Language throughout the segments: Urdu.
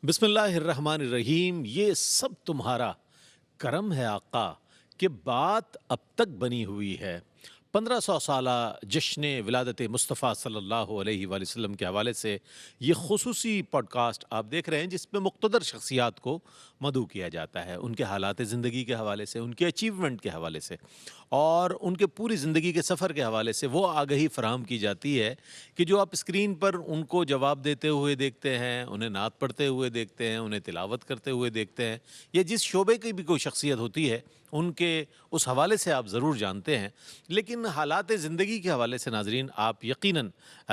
بسم اللہ الرحمن الرحیم۔ یہ سب تمہارا کرم ہے آقا کہ بات اب تک بنی ہوئی ہے۔ 1500 سالہ جشن ولادت مصطفیٰ صلی اللہ علیہ وآلہ وسلم کے حوالے سے یہ خصوصی پوڈ کاسٹ آپ دیکھ رہے ہیں، جس میں مقتدر شخصیات کو مدعو کیا جاتا ہے، ان کے حالات زندگی کے حوالے سے، ان کے اچیومنٹ کے حوالے سے اور ان کے پوری زندگی کے سفر کے حوالے سے وہ آگہی فراہم کی جاتی ہے کہ جو آپ اسکرین پر ان کو جواب دیتے ہوئے دیکھتے ہیں، انہیں نعت پڑھتے ہوئے دیکھتے ہیں، انہیں تلاوت کرتے ہوئے دیکھتے ہیں، یا جس شعبے کی بھی کوئی شخصیت ہوتی ہے ان کے اس حوالے سے آپ ضرور جانتے ہیں، لیکن حالات زندگی کے حوالے سے ناظرین آپ یقیناً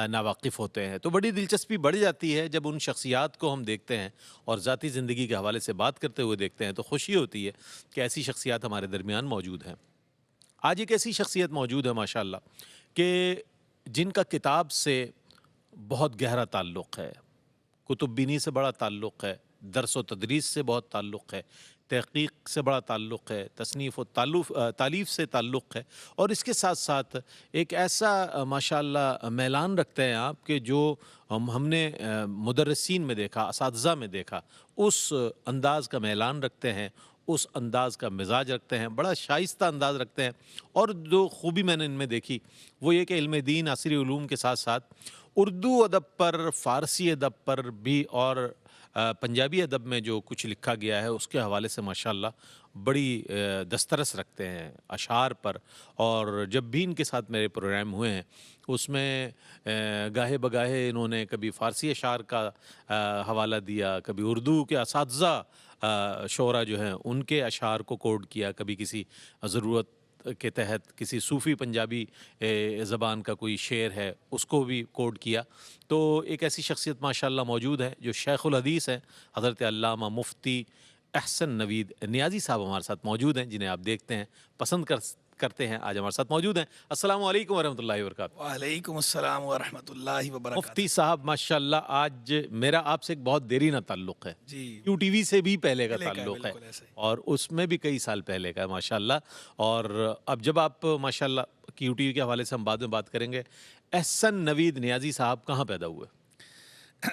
ناواقف ہوتے ہیں۔ تو بڑی دلچسپی بڑھ جاتی ہے جب ان شخصیات کو ہم دیکھتے ہیں اور ذاتی زندگی کے حوالے سے بات کرتے ہوئے دیکھتے ہیں، تو خوشی ہوتی ہے کہ ایسی شخصیات ہمارے درمیان موجود ہیں۔ آج ایک ایسی شخصیت موجود ہے ماشاءاللہ کہ جن کا کتاب سے بہت گہرا تعلق ہے، کتب بینی سے بڑا تعلق ہے، درس و تدریس سے بہت تعلق ہے، تحقیق سے بڑا تعلق ہے، تصنیف و تالیف سے تعلق ہے، اور اس کے ساتھ ساتھ ایک ایسا ماشاءاللہ میلان رکھتے ہیں آپ کہ جو ہم نے مدرسین میں دیکھا، اساتذہ میں دیکھا، اس انداز کا میلان رکھتے ہیں، اس انداز کا مزاج رکھتے ہیں، بڑا شائستہ انداز رکھتے ہیں۔ اور جو خوبی میں نے ان میں دیکھی وہ یہ کہ علم دین، عصری علوم کے ساتھ ساتھ اردو ادب پر، فارسی ادب پر بھی اور پنجابی ادب میں جو کچھ لکھا گیا ہے اس کے حوالے سے ماشاءاللہ بڑی دسترس رکھتے ہیں اشعار پر۔ اور جب بھی ان کے ساتھ میرے پروگرام ہوئے ہیں اس میں گاہے بگاہے انہوں نے کبھی فارسی اشعار کا حوالہ دیا، کبھی اردو کے اساتذہ شعراء جو ہیں ان کے اشعار کو کوڈ کیا، کبھی کسی ضرورت کے تحت کسی صوفی پنجابی زبان کا کوئی شعر ہے اس کو بھی کوڈ کیا۔ تو ایک ایسی شخصیت ماشاءاللہ موجود ہے جو شیخ الحدیث ہیں، حضرت علامہ مفتی احسن نوید نیازی صاحب ہمارے ساتھ موجود ہیں، جنہیں آپ دیکھتے ہیں، پسند کرتے ہیں، آج ہمارے ساتھ موجود ہیں۔ السلام علیکم ورحمۃ اللہ وبرکاتہ۔ وعلیکم السلام ورحمۃ اللہ وبرکاتہ۔ مفتی صاحب ماشاءاللہ آج میرا آپ سے ایک بہت دیرینہ تعلق ہے، جی، کیو ٹی وی سے بھی پہلے کا تعلق ہے بالکل ایسے ہی۔ اور اس میں بھی کئی سال پہلے کا ہے ماشاءاللہ۔ اور اب جب آپ ماشاءاللہ کیو ٹی وی کے حوالے سے ہم بعد میں بات کریں گے، احسن نوید نیازی صاحب کہاں پیدا ہوئے؟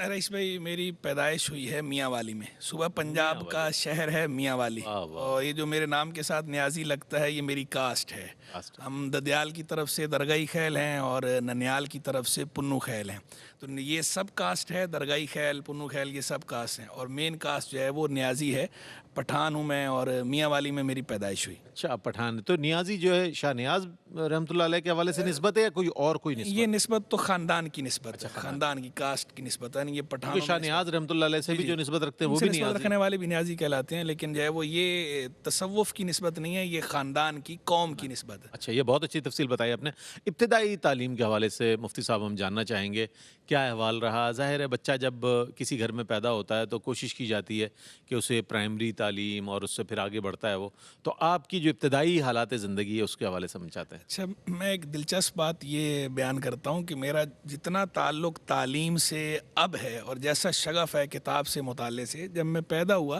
رئیس بھائی، میری پیدائش ہوئی ہے میاں والی میں، صوبہ پنجاب میاں کا والی۔ شہر ہے میاں والی، واہ واہ، اور یہ جو میرے نام کے ساتھ نیازی لگتا ہے یہ میری کاسٹ ہے۔ کاسٹ۔ ہم ددیال کی طرف سے درگائی خیل ہیں اور ننیال کی طرف سے پنو خیل ہیں، تو یہ سب کاسٹ ہے، درگائی خیل، پنو خیل، یہ سب کاسٹ ہیں، اور مین کاسٹ جو ہے وہ نیازی ہے۔ پٹھان ہوں میں اور میاں والی میں میری پیدائش ہوئی۔ اچھا پٹھان، تو نیازی جو ہے شاہ نیاز رحمۃ اللہ علیہ کے حوالے سے نسبت ہے یا کوئی اور کوئی یہ نسبت؟ نسبت تو خاندان کی نسبت ہے، اچھا، خاندان کی، کاسٹ کی نسبت ہے، یہ کیونکہ پٹھانوں شاہ میں نسبت نیاز رحمۃ اللہ علیہ سے بھی جو نسبت رکھتے ہیں ان وہ سے بھی نسبت نیازی رکھنے والے بھی نیازی کہلاتے ہیں، لیکن جو ہے وہ یہ تصوف کی نسبت نہیں ہے، یہ خاندان کی، قوم کی نسبت ہے۔ اچھا، یہ بہت اچھی تفصیل بتائی آپ نے۔ ابتدائی تعلیم کے حوالے سے مفتی صاحب ہم جاننا چاہیں گے کیا احوال رہا؟ ظاہر ہے بچہ جب کسی گھر میں پیدا ہوتا ہے تو کوشش کی جاتی ہے کہ اسے پرائمری تعلیم اور اس سے پھر آگے بڑھتا ہے وہ، تو آپ کی جو ابتدائی حالات زندگی ہے اس کے حوالے سے ہم چاہتے ہیں۔ اچھا، میں ایک دلچسپ بات یہ بیان کرتا ہوں کہ میرا جتنا تعلق تعلیم سے اب ہے اور جیسا شغف ہے کتاب سے، مطالعے سے، جب میں پیدا ہوا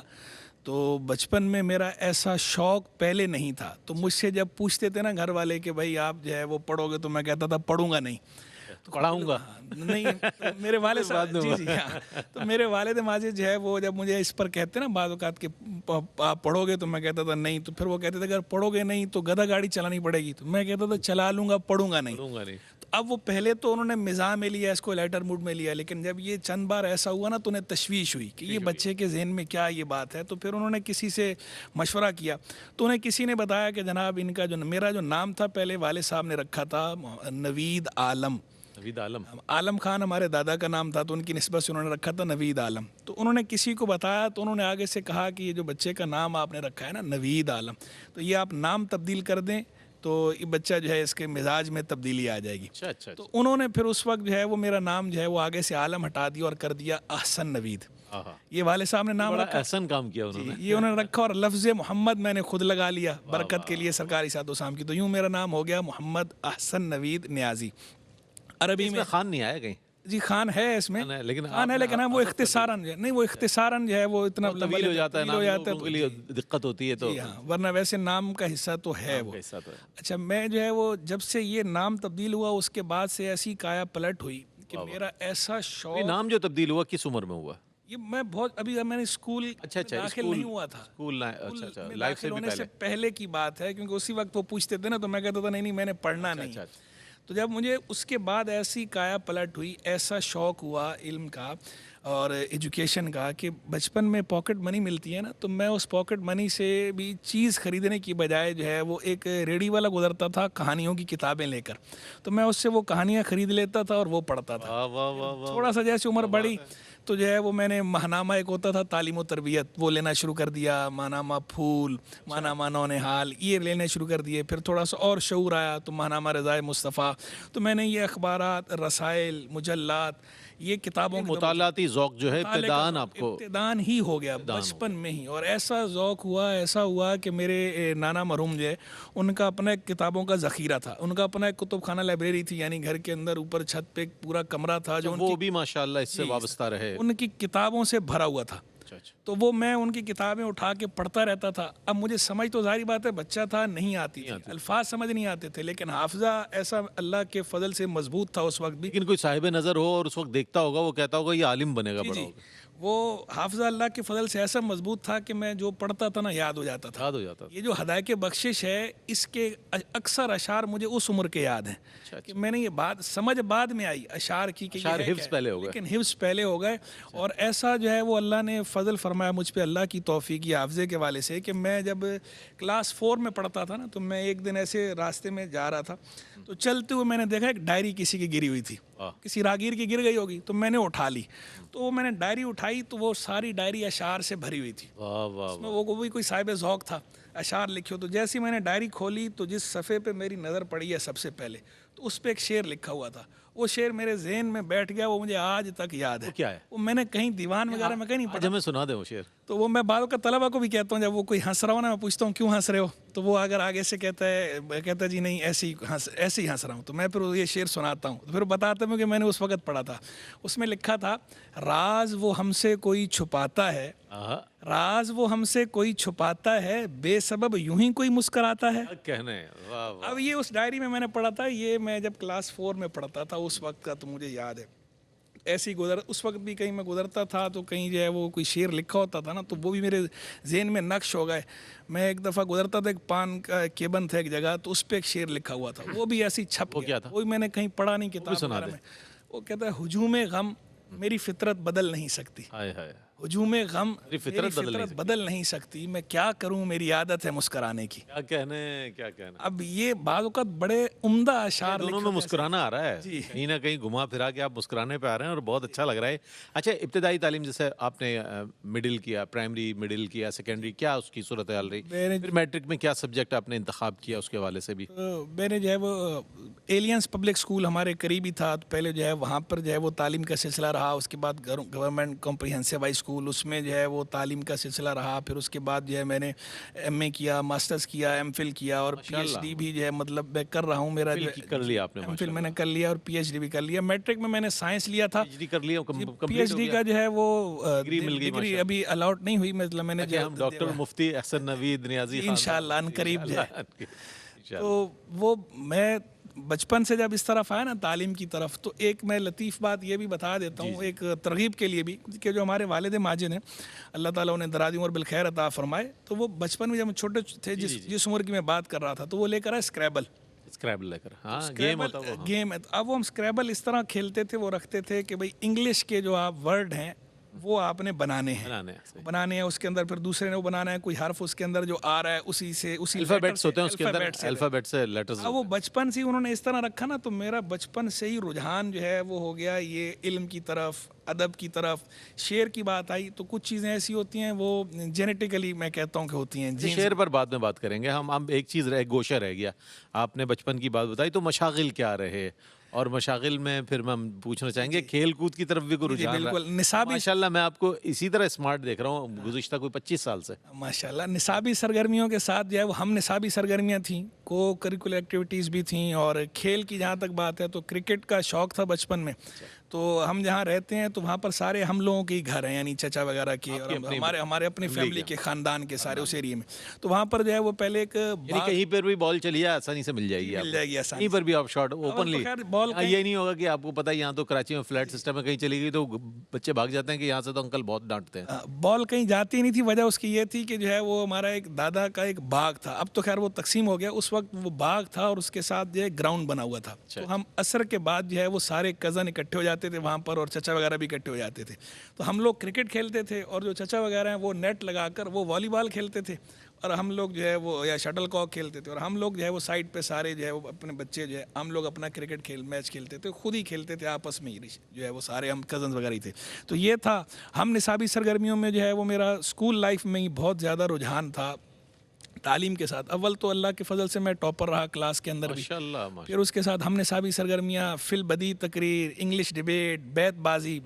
تو بچپن میں میرا ایسا شوق پہلے نہیں تھا، تو مجھ سے جب پوچھتے تھے نا گھر والے کہ بھائی آپ جو ہے وہ پڑھو گے، تو میں کہتا تھا پڑھوں گا نہیں، تو پڑھاؤں گا نہیں، تو میرے والد بعد صاحب، میں جی جی ہاں، تو میرے والد ماجد جو ہے وہ جب مجھے اس پر کہتے نا بعض اوقات کہ آپ پڑھو گے، تو میں کہتا تھا نہیں، تو پھر وہ کہتے تھے اگر پڑھو گے نہیں تو گدھا گاڑی چلانی پڑے گی، تو میں کہتا تھا چلا لوں گا، پڑھوں گا نہیں۔ پڑھوں گا نہیں۔ تو اب وہ پہلے تو انہوں نے مزاح میں لیا، اس کو لیٹر موڈ میں لیا، لیکن جب یہ چند بار ایسا ہوا نا تو انہیں تشویش ہوئی کہ یہ بچے کے ذہن میں کیا یہ بات ہے، تو پھر انہوں نے کسی سے مشورہ کیا، تو انہیں کسی نے بتایا کہ جناب ان کا جو میرا جو نام تھا پہلے والد صاحب نے رکھا تھا نوید عالم۔ نوید عالم۔ عالم خان ہمارے دادا کا نام تھا، تو ان کی نسبت سے انہوں نے رکھا تھا نوید عالم۔ تو انہوں نے کسی کو بتایا تو انہوں نے آگے سے کہا کہ یہ جو بچے کا نام آپ نے رکھا ہے نا نوید عالم، تو یہ آپ نام تبدیل کر دیں تو یہ بچہ جو ہے اس کے مزاج میں تبدیلی آ جائے گی۔ اچھا اچھا تو اچھا۔ انہوں نے پھر اس وقت جو ہے وہ میرا نام جو ہے وہ آگے سے عالم ہٹا دیا اور کر دیا احسن نوید۔ یہ والد صاحب نے نام بڑا رکھا، احسن کام کیا انہوں نے۔ یہ انہوں نے رکھا، اور لفظ محمد میں نے خود لگا لیا برکت کے لیے سرکاری ساتھ و سام کی، تو یوں میرا نام ہو گیا محمد احسن نوید نیازی۔ عربی اس میں خان نہیں آیا کہیں؟ جی خان ہے، اس میں لیکن خان ہے، لیکن وہ اختصاراً جو ہے نہیں، وہ اختصاراً جو ہے وہ اتنا طویل ہو جاتا ہے، طویل ہو نام جاتا ہے، لوگوں کے لیے دقت ہوتی ہے تو جی ہاں، ورنہ ویسے نام کا حصہ تو ہے وہ۔ ایسا تو ہے۔ اچھا، میں جو ہے وہ جب سے یہ نام تبدیل ہوا اس کے بعد سے ایسی کایا پلٹ ہوئی کہ میرا ایسا یہ شوق، نام جو تبدیل ہوا کس عمر میں ہوا؟ یہ میں بہت ابھی میں نے اسکول اچھا اچھا داخل اسکول نہیں ہوا تھا. اسکول اچھا اچھا میں لائف سے داخل بھی ہونے سے پہلے. پہلے کی بات ہے, کیونکہ اسی وقت وہ پوچھتے تھے نا تو میں کہتا تھا نہیں نہیں میں نے پڑھنا نہیں. اچھا اچھا تو جب مجھے اس کے بعد ایسی کایا پلٹ ہوئی, ایسا شوق ہوا علم کا اور ایجوکیشن کا کہ بچپن میں پاکٹ منی ملتی ہے نا, تو میں اس پاکٹ منی سے بھی چیز خریدنے کی بجائے جو ہے وہ ایک ریڈی والا گزرتا تھا کہانیوں کی کتابیں لے کر, تو میں اس سے وہ کہانیاں خرید لیتا تھا اور وہ پڑھتا تھا. واہ واہ واہ واہ. تھوڑا سا جیسے عمر بڑھی تو جو ہے وہ میں نے ماہنامہ ایک ہوتا تھا تعلیم و تربیت وہ لینا شروع کر دیا, ماہنامہ پھول, ماہنامہ نونہال یہ لینے شروع کر دیے. پھر تھوڑا سا اور شعور آیا تو ماہنامہ رضائے مصطفیٰ, تو میں نے یہ اخبارات, رسائل, مجلات, یہ کتابوں کی مطالعاتی ذوق جو ہے ابتداً آپ کو ابتدان ہی ہو گیا بچپن میں ہی. اور ایسا ذوق ہوا, ایسا ہوا کہ میرے نانا مرحوم جو ہے ان کا اپنا ایک کتابوں کا ذخیرہ تھا, ان کا اپنا ایک کتب خانہ لائبریری تھی, یعنی گھر کے اندر اوپر چھت پہ ایک پورا کمرہ تھا جو وہ بھی ماشاءاللہ اس سے وابستہ رہے. ان کی کتابوں سے بھرا ہوا تھا. اچھا اچھا تو وہ میں ان کی کتابیں اٹھا کے پڑھتا رہتا تھا. اب مجھے سمجھ تو ظاہری بات ہے بچہ تھا نہیں آتی تھی, الفاظ سمجھ نہیں آتے تھے, لیکن حافظہ ایسا اللہ کے فضل سے مضبوط تھا اس وقت بھی. لیکن کوئی صاحب نظر ہو اور اس وقت دیکھتا ہوگا وہ کہتا ہوگا یہ عالم بنے گا, بڑا ہوگا. وہ حافظہ اللہ کے فضل سے ایسا مضبوط تھا کہ میں جو پڑھتا تھا نا یاد ہو جاتا تھا. یاد ہو جاتا. یہ جو ہدایت بخشش ہے اس کے اکثر اشعار مجھے اس عمر کے یاد ہیں کہ میں نے یہ بات سمجھ بعد میں آئی اشعار کی کہ اشعار حفظ پہلے ہو گئے, لیکن حفظ پہلے ہو گئے. اور ایسا جو ہے وہ اللہ نے فضل فرمایا مجھ پہ, اللہ کی توفیق کی حافظے کے والے سے, کہ میں جب کلاس 4 میں پڑھتا تھا نا تو میں ایک دن ایسے راستے میں جا رہا تھا, تو چلتے ہوئے میں نے دیکھا ایک ڈائری کسی کی گری ہوئی تھی, کسی راگیر کی گر گئی ہوگی, تو میں نے اٹھا لی. تو وہ میں نے ڈائری اٹھائی تو وہ ساری ڈائری اشعار سے بھری ہوئی تھی. واہ واہ اس میں وہ بھی کوئی صاحب ذوق تھا, اشعار لکھے ہو. تو جیسے میں نے ڈائری کھولی تو جس صفحے پہ میری نظر پڑی ہے سب سے پہلے, تو اس پہ ایک شعر لکھا ہوا تھا. وہ شعر میرے ذہن میں بیٹھ گیا, وہ مجھے آج تک یاد ہے. کیا ہے وہ میں نے کہیں دیوان وغیرہ میں کہیں نہیں پڑھا. ہمیں سنا دیں وہ شعر. تو وہ میں بعض کا طلبہ کو بھی کہتا ہوں, جب وہ کوئی ہنس رہا ہو نا میں پوچھتا ہوں کیوں ہنس رہے ہو, تو وہ اگر آگے سے کہتا ہے جی نہیں ایسے ہی ہنس رہا ہوں, تو میں پھر یہ شعر سناتا ہوں. تو پھر بتاتا ہوں کہ میں نے اس وقت پڑھا تھا. اس میں لکھا تھا راز وہ ہم سے کوئی چھپاتا ہے, راز وہ ہم سے کوئی چھپاتا ہے, بے سبب یوں ہی کوئی مسکراتا ہے. کہنے واہ واہ. اب یہ اس ڈائری میں نے پڑھا تھا, یہ میں جب کلاس 4 میں پڑھتا تھا اس وقت کا, تو مجھے یاد ہے ایسی اس وقت بھی کہیں میں گزرتا تھا تو کہیں جو ہے وہ کوئی شعر لکھا ہوتا تھا نا, تو وہ بھی میرے ذہن میں نقش ہو گئے. میں ایک دفعہ گزرتا تھا, ایک پان کا کیبن تھا ایک جگہ, تو اس پہ ایک شعر لکھا ہوا تھا, وہ بھی ایسی چھپ گیا. وہ بھی میں نے کہیں پڑھا نہیں کتاب وغیرہ میں. وہ کہتا ہے ہجوم غم میری فطرت بدل نہیں سکتی, ہجوم غم میری فطرت بدل نہیں سکتی, میں کیا کروں میری عادت ہے مسکرانے کی. کیا کہنے. اب یہ بعض اوقات بڑے عمدہ اشعار دونوں میں مسکرانا آ رہا ہے, کہیں نہ کہیں گھما پھرا کے آپ مسکرانے پہ آ رہے ہیں اور بہت اچھا لگ رہا ہے. اچھا ابتدائی تعلیم جیسے آپ نے مڈل کیا, پرائمری مڈل کیا, سیکنڈری, کیا اس کی صورتحال رہی, پھر میٹرک میں کیا سبجیکٹ آپ نے انتخاب کیا اس کے حوالے سے بھی؟ میں نے جو ہے وہ ایلینس پبلک اسکول ہمارے قریبی تھا, تو پہلے جو ہے وہاں پر جو ہے وہ تعلیم کا سلسلہ رہا. اس کے بعد گورنمنٹ کمپریہنسو ہائی اسکول, اس میں جو ہے وہ تعلیم کا سلسلہ رہا. پھر اس کے بعد جو ہے میں نے ایم اے کیا, ماسٹرز کیا, ایم فل کیا, اور پی ایچ ڈی بھی جو ہے مطلب میں کر رہا ہوں. میرا جو کر لیا آپ نے, ایم فل میں نے کر لیا اور پی ایچ ڈی بھی کر لیا. میٹرک میں نے سائنس لیا تھا, پی ایچ ڈی کا جو ہے وہ ڈگری ابھی الاٹ نہیں ہوئی, مطلب میں نے ڈاکٹر مفتی احسن نوید نیازی انشاءاللہ ان قریب جو ہے. تو وہ میں بچپن سے جب اس طرف آیا نا تعلیم کی طرف, تو ایک میں لطیف بات یہ بھی بتا دیتا ہوں ایک ترغیب کے لیے بھی, کہ جو ہمارے والد ماجد ہیں اللہ تعالیٰ انہیں دراز عمر بالخیر عطا فرمائے, تو وہ بچپن میں جب چھوٹے تھے, جس عمر کی میں بات کر رہا تھا, تو وہ لے کر آئے اسکریبل لے کر. ہاں گیم ہے. اب وہ ہم اسکریبل اس طرح کھیلتے تھے, وہ رکھتے تھے کہ بھائی انگلش کے جو آپ ورڈ ہیں وہ آپ نے بنانے ہیں, اس کے اندر پھر دوسرے نے وہ بنانا ہے, کوئی حرف اس کے اندر جو آ رہا ہے اسی الفابیٹس ہوتے ہیں اس کے اندر, الفابیٹ سے لیٹرز. وہ بچپن سے انہوں نے اس طرح رکھا نا, تو میرا بچپن سے ہی رجحان جو ہے وہ ہو گیا یہ علم کی طرف, ادب کی طرف. شعر کی بات آئی تو کچھ چیزیں ایسی ہوتی ہیں وہ جینیٹیکلی میں کہتا ہوں کہ ہوتی ہیں. شعر پر بعد میں بات کریں گے ہم ایک چیز گوشہ رہ گیا, آپ نے بچپن کی بات بتائی, تو مشاغل کیا رہے, اور مشاغل میں پھر ہم پوچھنا چاہیں گے کھیل کود کی طرف بھی کوئی رجحان رہا؟ نصابی ماشاءاللہ میں آپ کو اسی طرح اسمارٹ دیکھ رہا ہوں گزشتہ کوئی 25 سال سے. ماشاءاللہ نصابی سرگرمیوں کے ساتھ جو ہے وہ ہم نصابی سرگرمیاں تھیں, کو کریکولر ایکٹیویٹیز بھی تھیں, اور کھیل کی جہاں تک بات ہے تو کرکٹ کا شوق تھا بچپن میں. تو ہم جہاں رہتے ہیں تو وہاں پر سارے ہم لوگوں کے ہی گھر ہیں، یعنی چچا وغیرہ کے، اور ہمارے اپنے فیملی کے خاندان کے سارے اس ایریے میں. تو وہاں پر جو ہے وہ پہلے ایک یعنی کہیں پر بھی بال چلی ہے آسانی سے مل جائے گی، مل جائے گی آسانی کہیں پر بھی آپ شاٹ اوپنلی. خیر بال یہ نہیں ہوگا کہ آپ کو پتہ ہے یہاں تو کراچی میں فلیٹ سسٹم ہے، کہیں چلی گئی تو بچے بھاگ جاتے ہیں کہ یہاں سے تو انکل بہت ڈانٹتے ہیں. بال کہیں جاتی نہیں تھی. وجہ اس کی یہ تھی کہ جو ہے وہ ہمارا ایک دادا کا ایک باغ تھا، اب تو خیر وہ تقسیم ہو گیا، اس وقت وہ باغ تھا اور اس کے ساتھ جو ہے گراؤنڈ بنا ہوا تھا. تو ہم عصر کے بعد جو ہے وہ سارے کزن اکٹھے ہو جاتے تھے وہاں پر، اور چچا وغیرہ بھی اکٹھے ہو جاتے تھے. تو ہم لوگ کرکٹ کھیلتے تھے، اور جو چچا وغیرہ ہیں وہ نیٹ لگا کر وہ والی بال کھیلتے تھے، اور ہم لوگ جو ہے وہ یا شٹل کاک کھیلتے تھے، اور ہم لوگ جو ہے وہ سائڈ پہ سارے جو ہے وہ اپنے بچے جو ہے ہم لوگ اپنا کرکٹ میچ کھیلتے تھے، خود ہی کھیلتے تھے آپس میں ہی، جو ہے وہ سارے ہم کزنز وغیرہ ہی تھے. تو یہ تھا. ہم نصابی سرگرمیوں میں جو ہے وہ میرا اسکول لائف میں ہی بہت زیادہ رجحان تھا تعلیم کے ساتھ. اول تو اللہ کے فضل سے میں ٹاپر رہا کلاس کے اندر بھی. ماشاءاللہ. پھر اس کے ساتھ ہم نصابی سرگرمیاں، فی البدی تقریر، انگلش ڈبیٹ، بیت بازی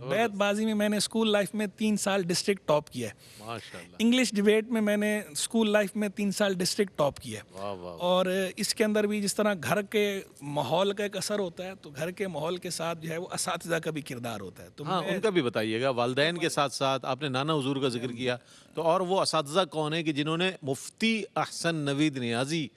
میں نے اسکول لائف میں 3 سال ڈسٹرکٹ ٹاپ کیا ہے. ماشاءاللہ. انگلش ڈبیٹ میں میں نے اسکول لائف میں 3 سال ڈسٹرکٹ ٹاپ کیا ہے. واہ واہ. اور اس کے اندر بھی جس طرح گھر کے ماحول کا ایک اثر ہوتا ہے، تو گھر کے ماحول کے ساتھ جو ہے وہ اساتذہ کا بھی کردار ہوتا ہے. تو ہاں ان کا بھی بتائیے گا. والدین کے ساتھ ساتھ آپ نے نانا حضور کا ذکر کیا، تو اور وہ اساتذہ کون ہیں کہ جنہوں نے مفتی احسن نوید نیازی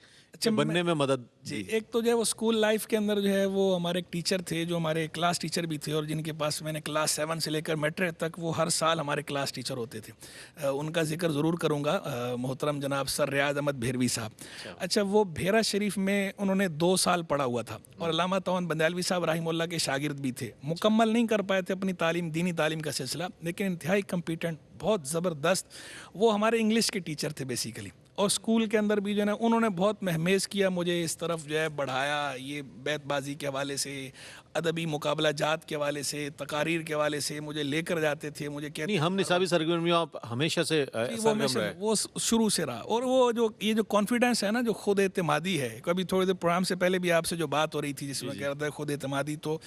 بننے میں مدد جی؟ ایک تو جو ہے وہ اسکول لائف کے اندر جو ہے وہ ہمارے ایک ٹیچر تھے جو ہمارے کلاس ٹیچر بھی تھے، اور جن کے پاس میں نے کلاس 7 سے لے کر میٹرک تک وہ ہر سال ہمارے کلاس ٹیچر ہوتے تھے. ان کا ذکر ضرور کروں گا، محترم جناب سر ریاض احمد بھیروی صاحب. اچھا، وہ بھیرا شریف میں انہوں نے 2 سال پڑھا ہوا تھا، اور علامہ تعاون بندیالوی صاحب رحمہ اللہ کے شاگرد بھی تھے. مکمل نہیں کر پائے تھے اپنی تعلیم، دینی تعلیم کا سلسلہ، لیکن انتہائی کمپیٹنٹ، بہت زبردست. وہ ہمارے انگلش کے ٹیچر تھے بیسیکلی. اور اسکول کے اندر بھی جو ہے نا انہوں نے بہت مہمیز کیا مجھے، اس طرف جو ہے بڑھایا. یہ بیت بازی کے حوالے سے، ادبی مقابلہ جات کے حوالے سے، تقاریر کے حوالے سے مجھے لے کر جاتے تھے. مجھے کہتے نہیں، ہم نصابی سرگرمیوں آپ ہمیشہ سے سرگرم رہے. وہ شروع سے رہا. اور وہ جو یہ جو کانفیڈنس ہے نا، جو خود اعتمادی ہے، کبھی تھوڑے دیر پروگرام سے پہلے بھی آپ سے جو بات ہو رہی تھی جس میں کہہ رہا تھا خود اعتمادی، تو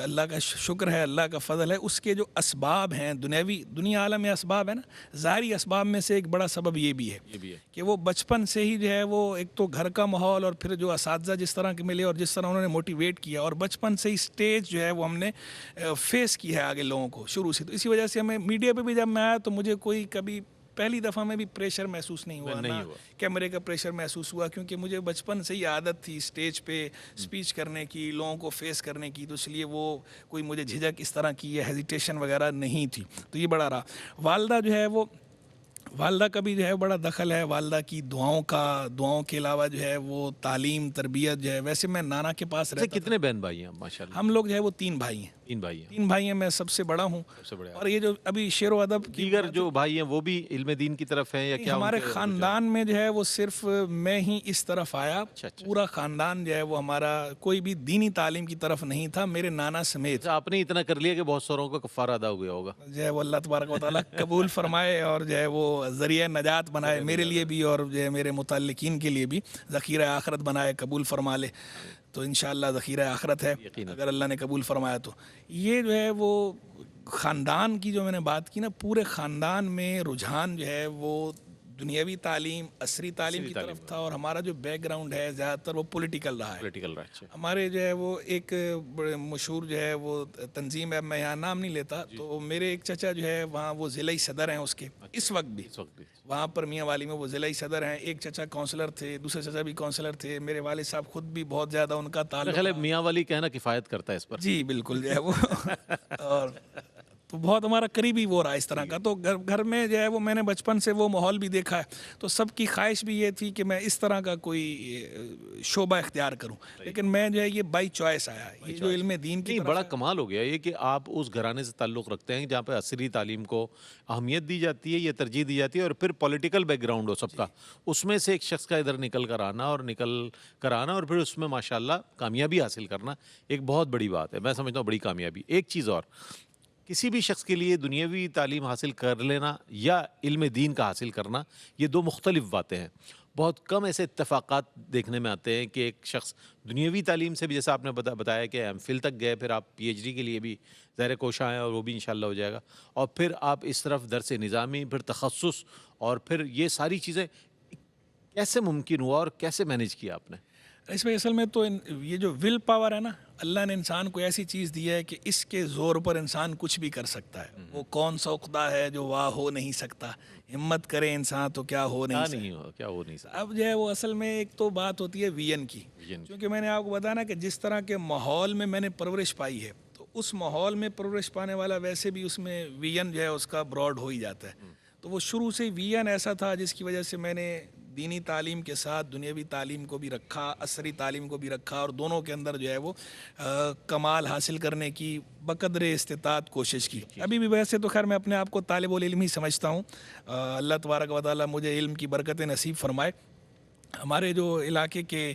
اللہ کا شکر ہے، اللہ کا فضل ہے. اس کے جو اسباب ہیں، دنیا عالم میں اسباب ہے نا، ظاہری اسباب میں سے ایک بڑا سبب یہ بھی ہے کہ وہ بچپن سے ہی جو ہے وہ ایک تو گھر کا ماحول، اور پھر جو اساتذہ جس طرح کے ملے اور جس طرح انہوں نے موٹیویٹ کیا، اور بچپن سے ہی اسٹیج جو ہے وہ ہم نے فیس کی ہے آگے لوگوں کو شروع سے. تو اسی وجہ سے ہمیں میڈیا پہ بھی جب میں آیا تو مجھے کوئی کبھی پہلی دفعہ میں بھی پریشر محسوس نہیں ہوا، نہ کیمرے کا پریشر محسوس ہوا، کیونکہ مجھے بچپن سے ہی عادت تھی اسٹیج پہ اسپیچ کرنے کی، لوگوں کو فیس کرنے کی. تو اس لیے وہ کوئی مجھے جھجک اس طرح کی یا ہیزیٹیشن وغیرہ نہیں تھی. تو یہ بڑا رہا. والدہ جو ہے وہ، والدہ کا بھی جو ہے بڑا دخل ہے. والدہ کی دعاؤں کے علاوہ جو ہے وہ تعلیم، تربیت جو ہے. ویسے میں نانا کے پاس رہتا تھا. کتنے بہن بھائی ہیں ماشاءاللہ؟ ہم لوگ جو ہے وہ 3 بھائی ہیں. 3 بھائی ہیں، میں سب سے بڑا ہوں. اور یہ جو ابھی شعر و ادب کی دیگر جو بھائی ہیں وہ بھی علم دین کی طرف ہیں یا کیا؟ ہمارے خاندان میں جو ہے وہ صرف میں ہی اس طرف آیا. پورا خاندان جو ہے وہ ہمارا کوئی بھی دینی تعلیم کی طرف نہیں تھا، میرے نانا سمیت. آپ نے اتنا کر لیا کہ بہت سوروں کا کفارہ ادا ہو گیا ہوگا. جو ہے وہ اللہ تبارک و تعالیٰ قبول فرمائے، اور جو ہے وہ ذریعہ نجات بنائے میرے لیے بھی، اور جو ہے میرے متعلقین کے لیے بھی ذخیرہ آخرت بنائے، قبول فرما لے. تو انشاءاللہ ذخیرہ آخرت ہے اگر اللہ نے قبول فرمایا تو. یہ جو ہے وہ خاندان کی جو میں نے بات کی نا، پورے خاندان میں رجحان جو ہے وہ دنیاوی تعلیم، عصری تعلیم کی طرف تھا. اور ہمارا جو بیک گراؤنڈ ہے زیادہ تر وہ پولیٹیکل رہا ہے. ہمارے جو ہے وہ ایک بڑے مشہور جو ہے وہ تنظیم ہے، میں یہاں نام نہیں لیتا، تو میرے ایک چچا جو ہے وہاں وہ ضلعی صدر ہیں اس کے، اس وقت بھی وہاں پر میاں والی میں وہ ضلعی صدر ہیں. ایک چچا کونسلر تھے، دوسرے چچا بھی کونسلر تھے. میرے والد صاحب خود بھی بہت زیادہ ان کا تعلق. میاں والی کہنا کفایت کرتا ہے اس پر. جی بالکل جو ہے وہ اور تو بہت ہمارا قریبی وہ رہا اس طرح کا. تو گھر میں جو ہے وہ میں نے بچپن سے وہ ماحول بھی دیکھا ہے. تو سب کی خواہش بھی یہ تھی کہ میں اس طرح کا کوئی شعبہ اختیار کروں، لیکن میں جو ہے یہ بائی چوائس آیا. یہ جو علم دین کی بڑا کمال ہو گیا یہ کہ آپ اس گھرانے سے تعلق رکھتے ہیں جہاں پہ عصری تعلیم کو اہمیت دی جاتی ہے، یہ ترجیح دی جاتی ہے، اور پھر پولیٹیکل بیک گراؤنڈ ہو سب کا. اس میں سے ایک شخص کا ادھر نکل کر آنا اور پھر اس میں ماشاءاللہ کامیابی حاصل کرنا ایک بہت بڑی بات ہے. میں سمجھتا ہوں بڑی کامیابی. ایک چیز اور، کسی بھی شخص کے لیے دنیاوی تعلیم حاصل کر لینا یا علم دین کا حاصل کرنا یہ 2 مختلف باتیں ہیں. بہت کم ایسے اتفاقات دیکھنے میں آتے ہیں کہ ایک شخص دنیاوی تعلیم سے بھی، جیسا آپ نے بتایا کہ ایم فل تک گئے، پھر آپ پی ایچ ڈی کے لیے بھی ظاہر کوشاں ہیں اور وہ بھی انشاءاللہ ہو جائے گا، اور پھر آپ اس طرف درس نظامی، پھر تخصص، اور پھر یہ ساری چیزیں کیسے ممکن ہوا اور کیسے مینیج کیا آپ نے؟ اس میں اصل میں تو یہ جو ول پاور ہے نا، اللہ نے انسان کو ایسی چیز دی ہے کہ اس کے زور پر انسان کچھ بھی کر سکتا ہے. وہ کون سا عقدہ ہے جو واہ ہو نہیں سکتا، ہمت کرے انسان تو کیا ہو نہیں کیا سکتا. نہیں ہو، کیا ہو نہیں سکتا. اب جو ہے وہ اصل میں ایک تو بات ہوتی ہے ویژن کی، ویژن کی. کیونکہ میں نے آپ کو بتایا نا کہ جس طرح کے ماحول میں میں نے پرورش پائی ہے، تو اس ماحول میں پرورش پانے والا ویسے بھی اس میں ویژن جو ہے اس کا براڈ ہو ہی جاتا ہے. تو وہ شروع سے ویژن ایسا تھا جس کی وجہ سے میں نے دینی تعلیم کے ساتھ دنیاوی تعلیم کو بھی رکھا، عصری تعلیم کو بھی رکھا، اور دونوں کے اندر جو ہے وہ کمال حاصل کرنے کی بقدر استطاعت کوشش کی. ابھی بھی ویسے تو خیر میں اپنے آپ کو طالب العلم ہی سمجھتا ہوں. اللہ تبارک و تعالیٰ مجھے علم کی برکتیں نصیب فرمائے. ہمارے جو علاقے کے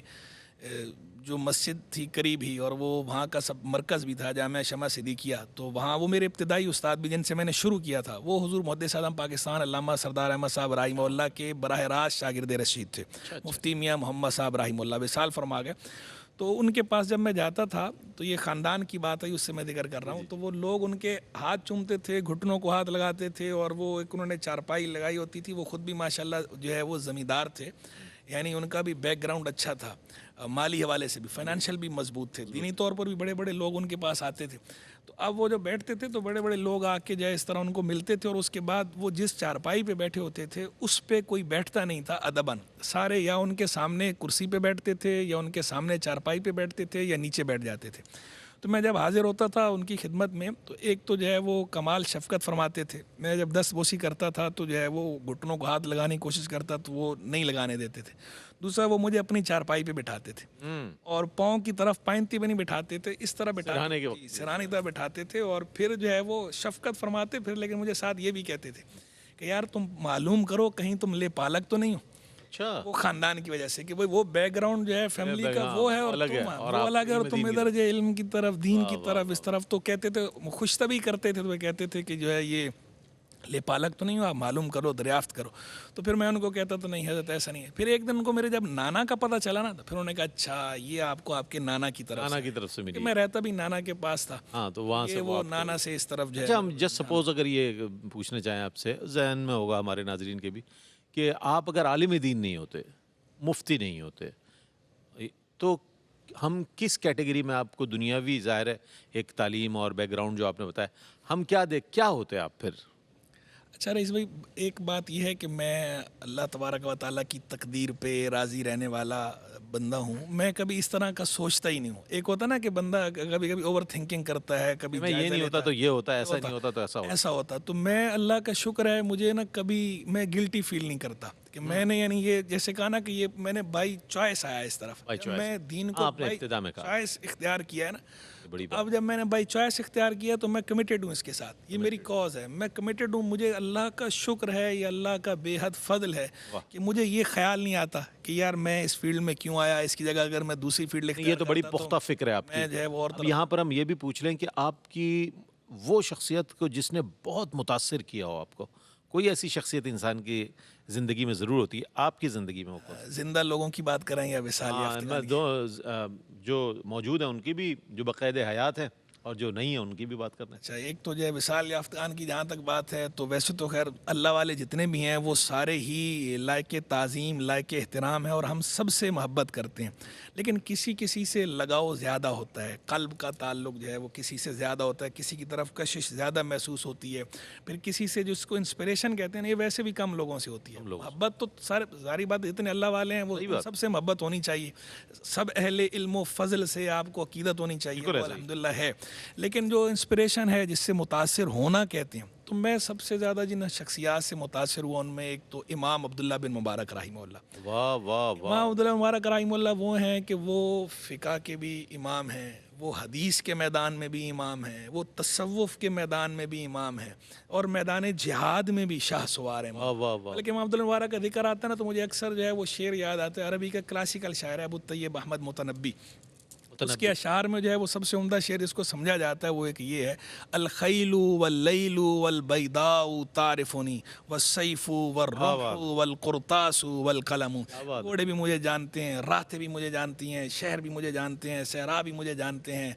جو مسجد تھی قریب ہی، اور وہ وہاں کا سب مرکز بھی تھا جامعہ شمع صدیقیہ، تو وہاں وہ میرے ابتدائی استاد بھی جن سے میں نے شروع کیا تھا وہ حضور محدث اعظم پاکستان علامہ سردار احمد صاحب رحمہ اللہ کے براہ راست شاگرد رشید تھے. مفتی میاں محمد صاحب رحمہ اللہ وصال فرما گئے. تو ان کے پاس جب میں جاتا تھا تو یہ خاندان کی بات ہے، اس سے میں ذکر کر رہا ہوں، تو وہ لوگ ان کے ہاتھ چومتے تھے، گھٹنوں کو ہاتھ لگاتے تھے، اور وہ ایک انہوں نے چارپائی لگائی ہوتی تھی. وہ خود بھی ماشاءاللہ جو ہے وہ زمیندار تھے، یعنی ان کا بھی بیک گراؤنڈ اچھا تھا، مالی حوالے سے بھی، فائنینشیل بھی مضبوط تھے، دینی طور پر بھی بڑے بڑے لوگ ان کے پاس آتے تھے. تو اب وہ جو بیٹھتے تھے تو بڑے بڑے لوگ آ کے جو ہے اس طرح ان کو ملتے تھے، اور اس کے بعد وہ جس چارپائی پہ بیٹھے ہوتے تھے اس پہ کوئی بیٹھتا نہیں تھا ادباً. سارے یا ان کے سامنے کرسی پہ بیٹھتے تھے، یا ان کے سامنے چارپائی پہ بیٹھتے تھے، یا نیچے بیٹھ جاتے تھے. تو میں جب حاضر ہوتا تھا ان کی خدمت میں تو ایک تو جو ہے وہ کمال شفقت فرماتے تھے. میں جب دست بوسی کرتا تھا تو جو ہے وہ گھٹنوں کو ہاتھ لگانے کی کوشش کرتا تو وہ نہیں لگانے دیتے تھے. دوسرا وہ مجھے اپنی چارپائی پہ بٹھاتے تھے، اور پاؤں کی طرف پائنتی پہ نہیں بٹھاتے تھے، اس طرح سرہانے کے بٹھاتے وقت. سرہانے کی طرح بٹھاتے تھے. اور پھر جو ہے وہ شفقت فرماتے پھر، لیکن مجھے ساتھ یہ بھی کہتے تھے کہ یار تم معلوم کرو کہیں تم لے پالک تو نہیں ہو. اچھا. وہ خاندان کی وجہ سے کہ وہ بیک گراؤنڈ جو ہے فیملی کا وہ ہے، اور تم اور وہ آپ الگ ہے، اور تم ادھر جو علم کی طرف، دین کی طرف، اس طرف. تو کہتے تھے، خوش طبی کرتے تھے، تو وہ کہتے تھے کہ جو ہے یہ لے پالک تو نہیں ہو، آپ معلوم کرو، دریافت کرو. تو پھر میں ان کو کہتا تو نہیں حضرت ایسا نہیں ہے. پھر ایک دن ان کو میرے جب نانا کا پتہ چلا نا، تو پھر انہوں نے کہا اچھا یہ آپ کو آپ کے نانا کی طرف نانا کی طرف سے ملی. میں رہتا بھی نانا کے پاس تھا. ہاں تو وہاں سے وہ نانا سے اس طرف جو ہے. اچھا ہم جسٹ سپوز اگر یہ پوچھنا چاہیں آپ سے، ذہن میں ہوگا ہمارے ناظرین کے بھی، کہ آپ اگر عالم دین نہیں ہوتے، مفتی نہیں ہوتے، تو ہم کس کیٹیگری میں آپ کو دنیاوی، ظاہر ہے ایک تعلیم اور بیک گراؤنڈ جو آپ نے بتایا، ہم کیا ہوتے آپ پھر؟ اچھا رئیس بھائی، ایک بات یہ ہے کہ میں اللہ تبارک و تعالیٰ کی تقدیر پہ راضی رہنے والا بندہ ہوں. میں کبھی اس طرح کا سوچتا ہی نہیں ہوں. ایک ہوتا نا کہ بندہ کبھی کبھی اوور تھنکنگ کرتا ہے، کبھی میں یہ نہیں ہوتا تو یہ ہوتا، ایسا نہیں ہوتا تو ایسا ہوتا. تو میں اللہ کا شکر ہے مجھے نا کبھی میں گلٹی فیل نہیں کرتا کہ میں نے، یعنی یہ جیسے کہا نا کہ یہ میں نے بائی چوائس آیا اس طرف. میں دین کو بائی چوائس اختیار کیا ہے نا. اب جب میں نے بائی چوائس اختیار کیا تو میں کمیٹیڈ ہوں اس کے ساتھ. یہ میری کاز ہے، میں کمیٹیڈ ہوں. مجھے اللہ کا شکر ہے، یہ اللہ کا بے حد فضل ہے کہ مجھے یہ خیال نہیں آتا کہ یار میں اس فیلڈ میں کیوں آیا، اس کی جگہ اگر میں دوسری فیلڈ اختیار کرتا. یہ تو بڑی پختہ فکر ہے آپ کی. اب یہاں پر ہم یہ بھی پوچھ لیں کہ آپ کی وہ شخصیت کو جس نے بہت متاثر کیا ہو آپ کو، کوئی ایسی شخصیت انسان کی زندگی میں ضرور ہوتی ہے، آپ کی زندگی میں ہو؟ زندہ لوگوں کی بات کریں یا وصال یافتگان؟ جو موجود ہیں ان کی بھی، جو بقید حیات ہیں، اور جو نہیں ہیں ان کی بھی بات کرنا ہے. اچھا، ایک تو جو ہے وصال یافتگان کی جہاں تک بات ہے تو ویسے تو خیر اللہ والے جتنے بھی ہیں وہ سارے ہی لائق تعظیم، لائق احترام ہیں، اور ہم سب سے محبت کرتے ہیں. لیکن کسی سے لگاؤ زیادہ ہوتا ہے، قلب کا تعلق جو ہے وہ کسی سے زیادہ ہوتا ہے، کسی کی طرف کشش زیادہ محسوس ہوتی ہے. پھر کسی سے جس کو انسپریشن کہتے ہیں، یہ ویسے بھی کم لوگوں سے ہوتی ہے. محبت تو ساری بات، اتنے اللہ والے ہیں وہ سب سے محبت ہونی چاہیے. سب اہل علم و فضل سے آپ کو عقیدت ہونی چاہیے، الحمدللہ ہے. لیکن جو انسپریشن ہے، جس سے متاثر ہونا کہتے ہیں، تو میں سب سے زیادہ جن شخصیات سے متاثر ہوا ان میں ایک تو امام عبداللہ بن مبارک رحمہ اللہ. واہ واہ واہ. امام عبداللہ مبارک رحمہ اللہ وہ ہیں کہ وہ فقہ کے بھی امام ہیں، وہ حدیث کے میدان میں بھی امام ہیں، وہ تصوف کے میدان میں بھی امام ہیں، اور میدان جہاد میں بھی شاہ سوار ہیں. بلکہ امام عبداللہ مبارک کا ذکر آتا ہے نا تو مجھے اکثر جو ہے وہ شعر یاد آتا ہے. عربی کا کلاسیکل شاعر ہے ابو طیب احمد متنبی. اس کے اشعار میں جو ہے وہ سب سے عمدہ شعر اس کو سمجھا جاتا ہے وہ ایک یہ ہے: الخیل واللیل والبیداء تعرفنی والسیف والرمح والقرطاس والقلم. گھوڑے بھی مجھے جانتے ہیں، راتیں بھی مجھے جانتی ہیں، شہر بھی مجھے جانتے ہیں، صحرا بھی مجھے جانتے ہیں،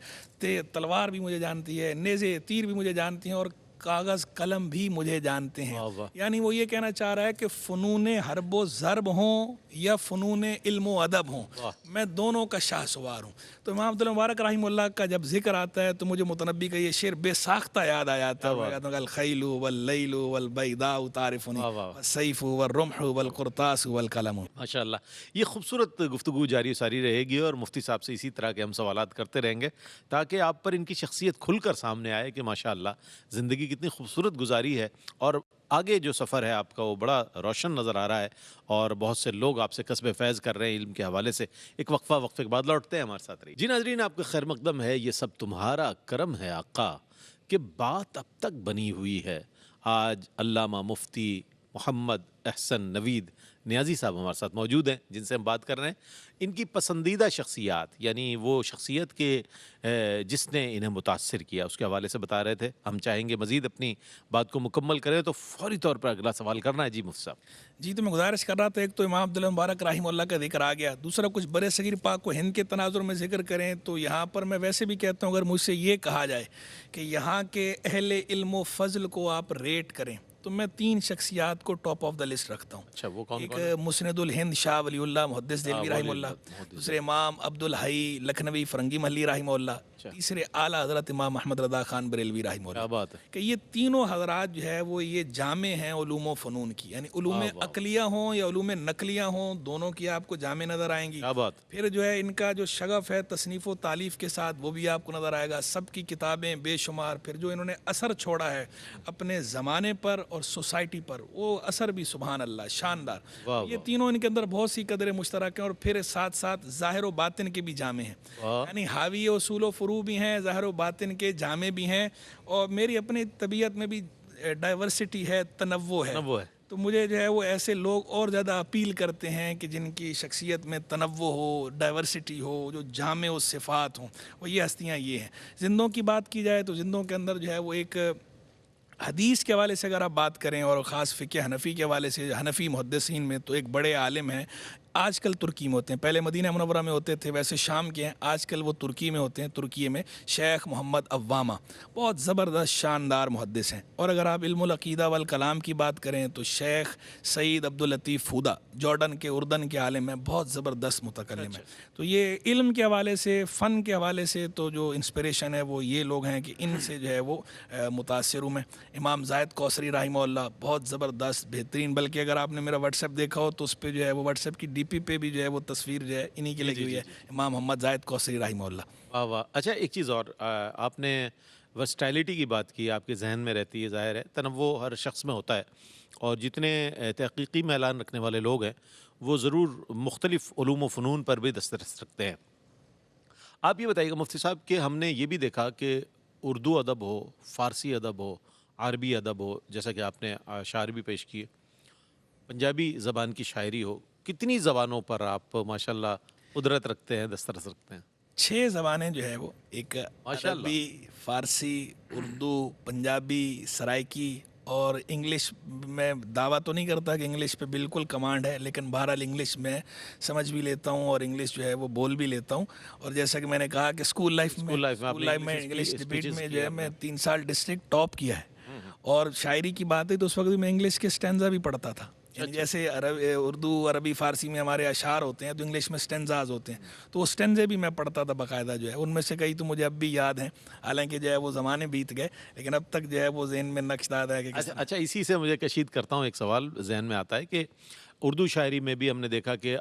تلوار بھی مجھے جانتی ہے، نیزے تیر بھی مجھے جانتی ہیں، اور کاغذ قلم بھی مجھے جانتے ہیں. واہ واہ. یعنی وہ یہ کہنا چاہ رہا ہے کہ فنون حرب و ضرب ہوں یا فنون علم و ادب ہوں, واہ. میں دونوں کا شاہ سوار ہوں. تو امام عبد المبارک رحمہ اللہ کا جب ذکر آتا ہے تو مجھے متنبی کا یہ شعر بے ساختہ یاد آ جاتا ہے. میں کہتا ہوں کہ الخیل واللیل والبیضاء تعرفنی والسیف والرمح والقرطاس والقلم. ماشاء اللہ. یہ خوبصورت گفتگو جاری ساری رہے گی اور مفتی صاحب سے اسی طرح کے ہم سوالات کرتے رہیں گے تاکہ آپ پر ان کی شخصیت کھل کر سامنے آئے کہ ماشاء اللہ زندگی کتنی خوبصورت گزاری ہے اور آگے جو سفر ہے آپ کا وہ بڑا روشن نظر آ رہا ہے اور بہت سے لوگ آپ سے کسب فیض کر رہے ہیں علم کے حوالے سے. ایک وقفے کے بعد لوٹتے ہیں ہمارے ساتھ رہی. جی ناظرین, آپ کا خیر مقدم ہے. یہ سب تمہارا کرم ہے آقا کہ بات اب تک بنی ہوئی ہے. آج علامہ مفتی محمد احسن نوید نیازی صاحب ہمارے ساتھ موجود ہیں جن سے ہم بات کر رہے ہیں. ان کی پسندیدہ شخصیات یعنی وہ شخصیت کے جس نے انہیں متاثر کیا اس کے حوالے سے بتا رہے تھے. ہم چاہیں گے مزید اپنی بات کو مکمل کریں تو فوری طور پر اگلا سوال کرنا ہے. جی مفتی صاحب. جی تو میں گزارش کر رہا تھا, ایک تو امام عبد المبارک رحمہ اللہ کا ذکر آ گیا, دوسرا کچھ برے صغیر پاک و ہند کے تناظر میں ذکر کریں تو یہاں پر میں ویسے بھی کہتا ہوں اگر مجھ سے یہ کہا جائے کہ یہاں کے اہل علم و فضل کو آپ ریٹ کریں تو میں 3 شخصیات کو ٹاپ آف دا لسٹ رکھتا ہوں. اچھا, وہ کون ایک کون ہے؟ مسند الہند شاہ ولی اللہ محدث دہلوی رحمہ اللہ, دوسرے امام عبد الحی لکھنوی فرنگی محلی رحمہ اللہ, تیسرے اعلیٰ حضرت امام محمد رضا خان بریلوی رحمہ کیا اللہ. بات ہے. کہ یہ تینوں حضرات جو ہے وہ یہ جامع ہیں علوم و فنون کی, یعنی علوم عقلیہ ہوں یا علوم نقلیہ ہوں دونوں کی آپ کو جامع نظر آئیں گی. کیا بات. پھر جو ہے ان کا جو شغف ہے تصنیف و تالیف کے ساتھ وہ بھی آپ کو نظر آئے گا. سب کی کتابیں بے شمار, پھر جو انہوں نے اثر چھوڑا ہے اپنے زمانے پر اور سوسائٹی پر وہ اثر بھی سبحان اللہ شاندار. یہ تینوں ان کے اندر بہت سی قدریں مشترک ہیں اور پھر ساتھ ساتھ ظاہر و باطن کے بھی جامع ہیں, یعنی حاوی اصول و فروع بھی ہیں, ظاہر و باطن کے جامع بھی ہیں. اور میری اپنی طبیعت میں بھی ڈائیورسٹی ہے, تنوع ہے, تو مجھے جو ہے وہ ایسے لوگ اور زیادہ اپیل کرتے ہیں کہ جن کی شخصیت میں تنوع ہو, ڈائیورسٹی ہو, جو جامع و صفات ہوں. وہ یہ ہستیاں یہ ہیں. زندوں کی بات کی جائے تو زندوں کے اندر جو ہے وہ ایک حدیث کے حوالے سے اگر آپ بات کریں اور خاص فقہ حنفی کے حوالے سے حنفی محدثین میں تو ایک بڑے عالم ہیں, آج کل ترکی میں ہوتے ہیں, پہلے مدینہ منورہ میں ہوتے تھے, ویسے شام کے ہیں, آج کل وہ ترکی میں ہوتے ہیں. ترکی میں شیخ محمد عوامہ بہت زبردست شاندار محدث ہیں. اور اگر آپ علم العقیدہ والکلام کی بات کریں تو شیخ سعید عبداللطیف فودہ جارڈن کے اردن کے عالم ہیں, بہت زبردست متکلم ہیں. تو یہ علم کے حوالے سے فن کے حوالے سے تو جو انسپریشن ہے وہ یہ لوگ ہیں کہ ان سے جو ہے وہ متاثر ہوں میں. امام زاہد کوثری رحمہ اللہ بہت زبردست بہترین, بلکہ اگر آپ نے میرا واٹس ایپ دیکھا ہو تو اس پہ جو ہے وہ واٹس ایپ کی ڈی پی پہ بھی جو ہے وہ تصویر جو ہے انہی کی لگی ہوئی ہے, امام محمد زاہد کوثری رحمہ اللہ. واہ واہ. اچھا ایک چیز اور, آپ نے ورسٹائلٹی کی بات کی, آپ کے ذہن میں رہتی ہے, ظاہر ہے تنوع ہر شخص میں ہوتا ہے اور جتنے تحقیقی میلان رکھنے والے لوگ ہیں وہ ضرور مختلف علوم و فنون پر بھی دسترس رکھتے ہیں. آپ یہ بتائیے گا مفتی صاحب کہ ہم نے یہ بھی دیکھا کہ اردو ادب ہو, فارسی ادب ہو, عربی ادب ہو, جیسا کہ آپ نے اشعار بھی پیش کیے, پنجابی زبان کی شاعری ہو, کتنی زبانوں پر آپ ماشاءاللہ قدرت رکھتے ہیں, دسترس رکھتے ہیں. 6 زبانیں جو ہے وہ, ایک عربی, فارسی, اردو, پنجابی, سرائکی اور انگلش. میں دعویٰ تو نہیں کرتا کہ انگلش پہ بالکل کمانڈ ہے, لیکن بہرحال انگلش میں سمجھ بھی لیتا ہوں اور انگلش جو ہے وہ بول بھی لیتا ہوں. اور جیسا کہ میں نے کہا کہ اسکول لائف میں انگلش ڈبیٹ میں جو ہے میں 3 سال ڈسٹرکٹ ٹاپ کیا ہے. اور شاعری کی بات ہے تو اس وقت میں انگلش کے اسٹینزا بھی پڑھتا تھا. یعنی جیسے اردو, عربی, فارسی میں ہمارے اشعار ہوتے ہیں تو انگلش میں سٹینزاز ہوتے ہیں, تو وہ سٹینزے بھی میں پڑھتا تھا باقاعدہ جو ہے. ان میں سے کئی تو مجھے اب بھی یاد ہیں, حالانکہ جو ہے وہ زمانے بیت گئے, لیکن اب تک جو ہے وہ ذہن میں نقش داد ہے. اچھا اسی سے مجھے کشید کرتا ہوں, ایک سوال ذہن میں آتا ہے کہ اردو شاعری میں بھی ہم نے دیکھا کہ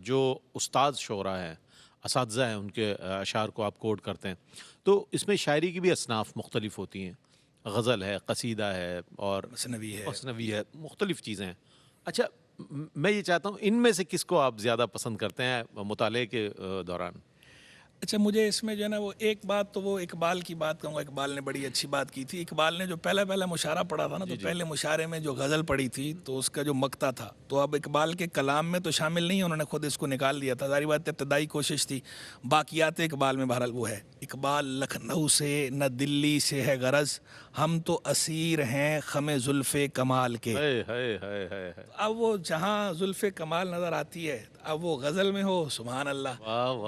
جو استاد شعراء ہیں, اساتذہ ہیں, ان کے اشعار کو آپ کوٹ کرتے ہیں, تو اس میں شاعری کی بھی اصناف مختلف ہوتی ہیں. غزل ہے, قصیدہ ہے اور مثنوی ہے, مختلف چیزیں ہیں. اچھا میں یہ چاہتا ہوں ان میں سے کس کو آپ زیادہ پسند کرتے ہیں مطالعے کے دوران؟ اچھا مجھے اس میں جو ہے نا وہ ایک بات تو وہ اقبال کی بات کہوں گا. اقبال نے بڑی اچھی بات کی تھی. اقبال نے جو پہلا مشاعرہ پڑھا تھا نا, تو پہلے مشاعرے میں جو غزل پڑھی تھی تو اس کا جو مقطع تھا تو اب اقبال کے کلام میں تو شامل نہیں, انہوں نے خود اس کو نکال دیا تھا. ظاہر بات ابتدائی کوشش تھی. باقیات اقبال میں بہرحال وہ ہے, اقبال لکھنؤ سے نہ دلی سے ہے غرض, ہم تو اسیر ہیں خم زلف کمال کے. اب وہ جہاں زلف کمال نظر آتی ہے, اب وہ غزل میں ہو سبحان اللہ,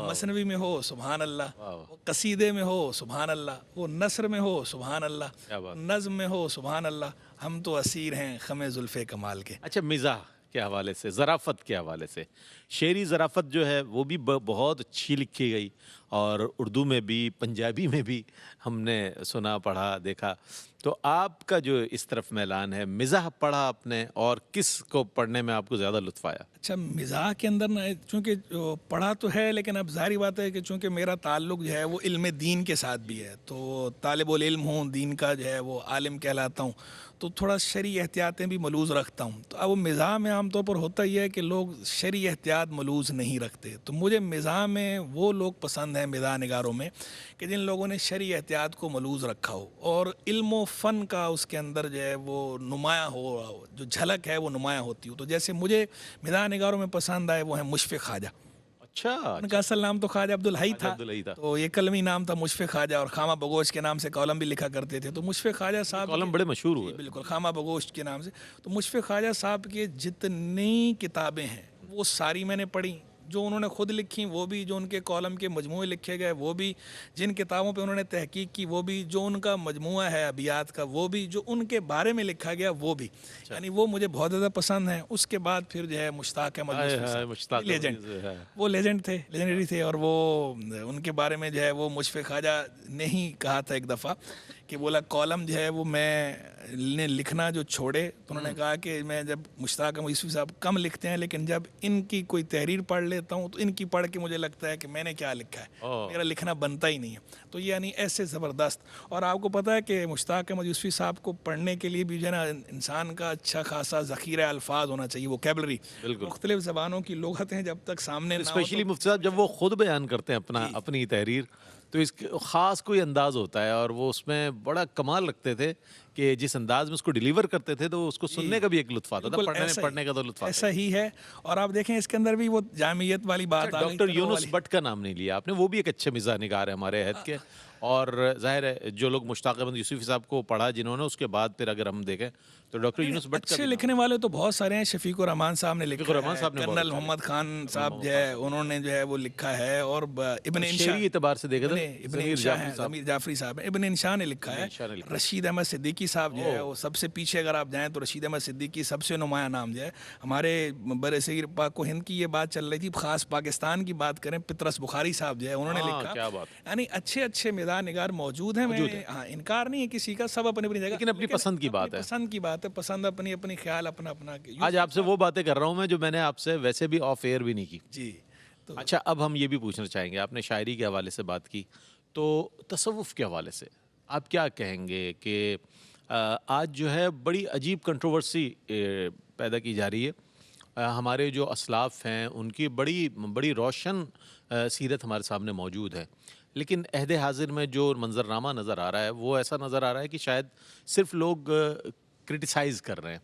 مثنوی میں ہو سبحان سبحان اللہ، واہ وہ قصیدے میں ہو سبحان اللہ، وہ نثر میں ہو سبحان اللہ، کیا بات. نظم میں ہو سبحان اللہ، ہم تو اسیر ہیں خم زلف کمال کے. اچھا، مزاح کے حوالے سے، ذرافت کے حوالے سے، شعری ذرافت جو ہے وہ بھی بہت اچھی لکھی گئی، اور اردو میں بھی، پنجابی میں بھی ہم نے سنا، پڑھا، دیکھا. تو آپ کا جو اس طرف میلان ہے، مزاح پڑھا آپ نے، اور کس کو پڑھنے میں آپ کو زیادہ لطف آیا؟ اچھا، مزاح کے اندر نا چونکہ پڑھا تو ہے، لیکن اب ظاہری بات ہے کہ چونکہ میرا تعلق جو ہے وہ علم دین کے ساتھ بھی ہے، تو طالب العلم ہوں، دین کا جو ہے وہ عالم کہلاتا ہوں، تو تھوڑا شرعی احتیاطیں بھی ملوز رکھتا ہوں. تو اب وہ مزاح میں عام طور پر ہوتا ہی ہے کہ لوگ شرعی احتیاط ملوز نہیں رکھتے. تو مجھے مزاح میں وہ لوگ پسند ہیں، مزاح نگاروں میں، کہ جن لوگوں نے شرعی احتیاط کو ملوز رکھا ہو اور علم و فن کا اس کے اندر جو ہے وہ نمایاں ہو، جو جھلک ہے وہ نمایاں ہوتی ہو. تو جیسے مجھے مزاح نگاروں میں پسند آئے وہ ہیں مشفق خواجہ. اچھا، ان کا اصل نام تو خواجہ عبدالحی تھا، عبدالحی تھا. تو یہ کلمی نام تھا مشفق خواجہ، اور خامہ بگوش کے نام سے کالم بھی لکھا کرتے تھے. تو مشفق خواجہ صاحب کالم بڑے مشہور ہوئے. بالکل خامہ بگوش کے نام سے. تو مشفق خواجہ صاحب کی جتنی کتابیں ہیں وہ ساری میں نے پڑھی، جو انہوں نے خود لکھی وہ بھی، جو ان کے کالم کے مجموعے لکھے گئے وہ بھی، جن کتابوں پہ انہوں نے تحقیق کی وہ بھی، جو ان کا مجموعہ ہے ابیات کا وہ بھی، جو ان کے بارے میں لکھا گیا وہ بھی، یعنی وہ مجھے بہت زیادہ پسند ہیں. اس کے بعد پھر جو ہے مشتاق احمد یوسفی صاحب، مشتاق لیجنڈ، ہے. وہ لیجنڈ تھے، لیجنڈری تھے. اور وہ ان کے بارے میں جو ہے وہ مشفق خواجہ نے ہی کہا تھا ایک دفعہ کہ بولا کالم جو ہے وہ میں نے لکھنا جو چھوڑے، تو انہوں نے کہا کہ میں جب مشتاق احمد یوسفی صاحب کم لکھتے ہیں، لیکن جب ان کی کوئی تحریر پڑھ لیتا ہوں تو ان کی پڑھ کے مجھے لگتا ہے کہ میں نے کیا لکھا ہے، میرا لکھنا بنتا ہی نہیں ہے. تو یہ یعنی ایسے زبردست. اور آپ کو پتہ ہے کہ مشتاق احمد یوسفی صاحب کو پڑھنے کے لیے بھی جو ہے نا انسان کا اچھا خاصا ذخیرہ الفاظ ہونا چاہیے، ووکیبلری، مختلف زبانوں کی لغتیں جب تک سامنے نہ ہو. اسپیشلی مفتی صاحب جب وہ خود بیان کرتے ہیں اپنی تحریر، تو اس خاص کوئی انداز ہوتا ہے، اور وہ اس میں بڑا کمال رکھتے تھے کہ جس انداز میں اس کو ڈیلیور کرتے تھے تو اس کو سننے کا بھی ایک لطف آتا تھا، پڑھنے کا تو لطف آتا ایسا ہی ہے. اور آپ دیکھیں اس کے اندر بھی وہ جامعیت والی بات آ گئی. ڈاکٹر یونس بٹ کا نام نہیں لیا آپ نے، وہ بھی ایک اچھے مزاح نگار ہیں ہمارے عہد کے. اور ظاہر ہے جو لوگ مشتاق احمد یوسفی صاحب کو پڑھا جنہوں نے، اس کے بعد پھر اگر ہم دیکھیں تو ڈاکٹر یونس بٹ کا اچھے لکھنے والے تو بہت سارے ہیں. شفیق الرحمان صاحب نے لکھا ہے، کرنل محمد خان صاحب جو ہے انہوں نے جو ہے وہ لکھا ہے، اور ابن انشاء، شعری اعتبار سے دیکھا ضمیر جعفری صاحب ہیں، ابن انشاء نے لکھا ہے. رشید احمد صدیقی صاحب جو ہے وہ سب سے پیچھے اگر آپ جائیں تو رشید احمد صدیقی سب سے نمایاں نام جو ہے. ہمارے برصغیر پاک و ہند کی یہ بات چل رہی تھی، خاص پاکستان کی بات کریں، پطرس بخاری صاحب جو ہے انہوں نے لکھا. یعنی اچھے اچھے مزاح نگار موجود ہیں. میں ہاں انکار نہیں ہے کسی کا، سب اپنی اپنی جگہ، لیکن اپنی پسند کی بات ہے، پسند کی بات ہے، پسند اپنی اپنی، خیال اپنا اپنا. آج آپ سے وہ باتیں کر رہا ہوں میں جو میں نے آپ سے ویسے بھی آف ایئر بھی نہیں کی. جی. اچھا، اب ہم یہ بھی پوچھنا چاہیں گے، آپ نے شاعری کے حوالے سے بات کی، تو تصوف کے حوالے سے آپ کیا کہیں گے کہ آج جو ہے بڑی عجیب کنٹروورسی پیدا کی جا رہی ہے. ہمارے جو اسلاف ہیں ان کی بڑی روشن سیرت ہمارے سامنے موجود ہے، لیکن عہد حاضر میں جو منظرنامہ نظر آ رہا ہے وہ ایسا نظر آ رہا ہے کہ شاید صرف لوگ کرٹیسائز کر رہے ہیں.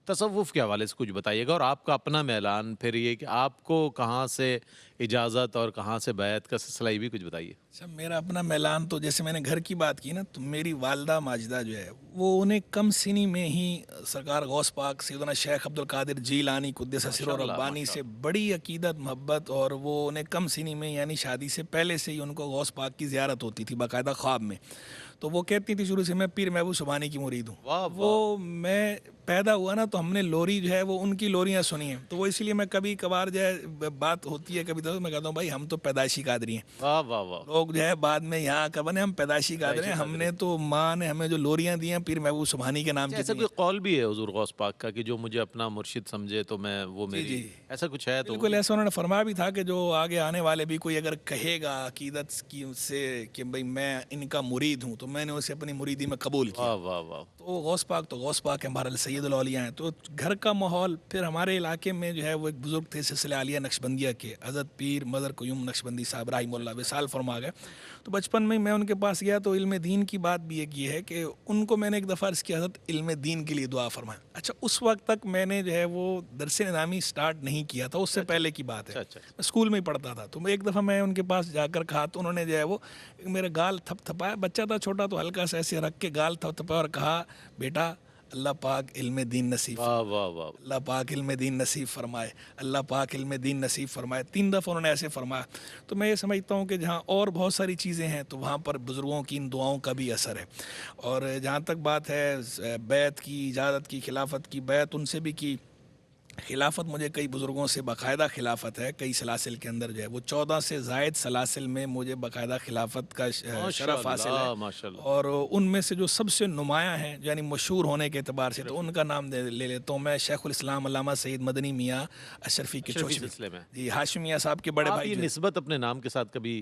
تصوف کے حوالے سے کچھ بتائیے گا، اور آپ کا اپنا میلان، پھر یہ کہ آپ کو کہاں سے اجازت اور کہاں سے بیعت کا سلسلہ، یہ بھی کچھ بتائیے. اچھا، میرا اپنا میلان تو جیسے میں نے گھر کی بات کی نا، تو میری والدہ ماجدہ جو ہے وہ انہیں کم سنی میں ہی سرکار غوث پاک سیدنا شیخ عبد القادر جیلانی قدس سرہ ربانی سے بڑی عقیدت محبت، اور وہ انہیں کم سنی میں یعنی شادی سے پہلے سے ہی ان کو غوث پاک کی زیارت ہوتی تھی باقاعدہ خواب میں. تو وہ کہتی تھی شروع سے میں پیر محبوب سبحانی کی مرید ہوں. وہ میں پیدا ہوا نا تو ہم نے لوری جو ہے وہ ان کی لوریاں سنی ہیں، تو وہ اس لیے میں کبھی کبھار جو ہے بات ہوتی ہے کبھی تو میں کہتا ہوں بھائی ہم تو پیدائشی قادری ہیں. واہ واہ واہ. لوگ جو ہے بعد میں یہاں کا بنے، ہم پیدائشی قادری ہیں. ہم نے تو ماں نے ہمیں جو لوریاں دی ہیں پیر محبوب سبحانی کے نام کی. ایسا کوئی قول بھی ہے حضور غوث پاک کا کہ جو مجھے اپنا مرشد سمجھے تو میں وہ میری، ایسا کچھ ہے؟ تو بالکل ایسا انہوں نے فرمایا بھی تھا کہ جو آگے آنے والے بھی کوئی اگر کہے گا عقیدت کی سے کہ بھائی میں ان کا مرید ہوں، تو میں نے اسے اپنی مریدی میں قبول کیا. واہ واہ واہ. تو غوث پاک ہمارا سید الاولیاء ہیں. تو گھر کا ماحول، پھر ہمارے علاقے میں جو ہے وہ ایک بزرگ تھے سلسلہ عالیہ نقشبندیہ کے، حضرت پیر مظہر قیوم نقشبندی صاحب رحمہ اللہ وصال فرما گئے. تو بچپن میں ان کے پاس گیا تو علم دین کی بات بھی ایک یہ ہے کہ ان کو میں نے ایک دفعہ عرض کیا حضرت علم دین کے لیے دعا فرمائیں. اچھا، اس وقت تک میں نے جو ہے وہ درس نظامی سٹارٹ نہیں کیا تھا، اس سے پہلے کی بات ہے. میں اسکول میں ہی پڑھتا تھا. تو ایک دفعہ میں ان کے پاس جا کر کہا تو انہوں نے جو ہے وہ میرے گال تھپ تھپایا، بچہ تھا چھوٹا تو ہلکا سا ایسے رکھ کے گال تھپ تھپایا اور کہا بیٹا اللہ پاک علم دین نصیب واہ واہ واہ، اللہ پاک علم دین نصیب فرمائے، اللہ پاک علم دین نصیب فرمائے، 3 دفعہ انہوں نے ایسے فرمایا. تو میں یہ سمجھتا ہوں کہ جہاں اور بہت ساری چیزیں ہیں تو وہاں پر بزرگوں کی ان دعاؤں کا بھی اثر ہے. اور جہاں تک بات ہے بیعت کی، اجازت کی، خلافت کی، بیعت ان سے بھی کی. خلافت مجھے کئی بزرگوں سے باقاعدہ خلافت ہے، کئی سلاسل کے اندر جو ہے وہ 14 سے زائد سلاسل میں مجھے باقاعدہ خلافت کا ماشاء شرف حاصل ہے. اللہ ماشاء اللہ. اور ان میں سے جو سب سے نمایاں ہیں یعنی مشہور ہونے کے اعتبار سے تو ان کا نام لے لیتا ہوں میں. شیخ الاسلام علامہ سید مدنی میاں اشرفی کے اشرفی چوچوی، سلسلے میں جی ہاشم میاں صاحب کے بڑے آپ بھائی یہ جو ہیں. نسبت اپنے نام کے ساتھ کبھی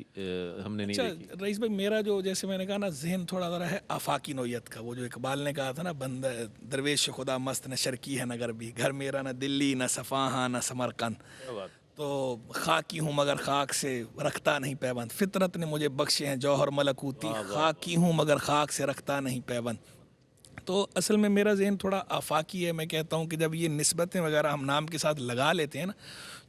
ہم نے نہیں دیکھی. اچھا رئیس بھائی، میرا جو جیسے میں نے کہا نا ذہن تھوڑا ذرا ہے آفاقی نوعیت کا. وہ جو اقبال نے کہا تھا نا، بند درویش خدا مست نہ شرکی ہے نگر بھی، گھر میرا نہ دلی نہ صفاہاں نہ سمرقند. کیا بات. تو خاکی ہوں مگر خاک سے رکھتا نہیں پیوند، فطرت نے مجھے بخشے ہیں جوہر ملکوتی، واہ واہ خاکی ہوں مگر خاک سے رکھتا نہیں پیوند. تو اصل میں میرا ذہن تھوڑا آفاقی ہے. میں کہتا ہوں کہ جب یہ نسبتیں وغیرہ ہم نام کے ساتھ لگا لیتے ہیں نا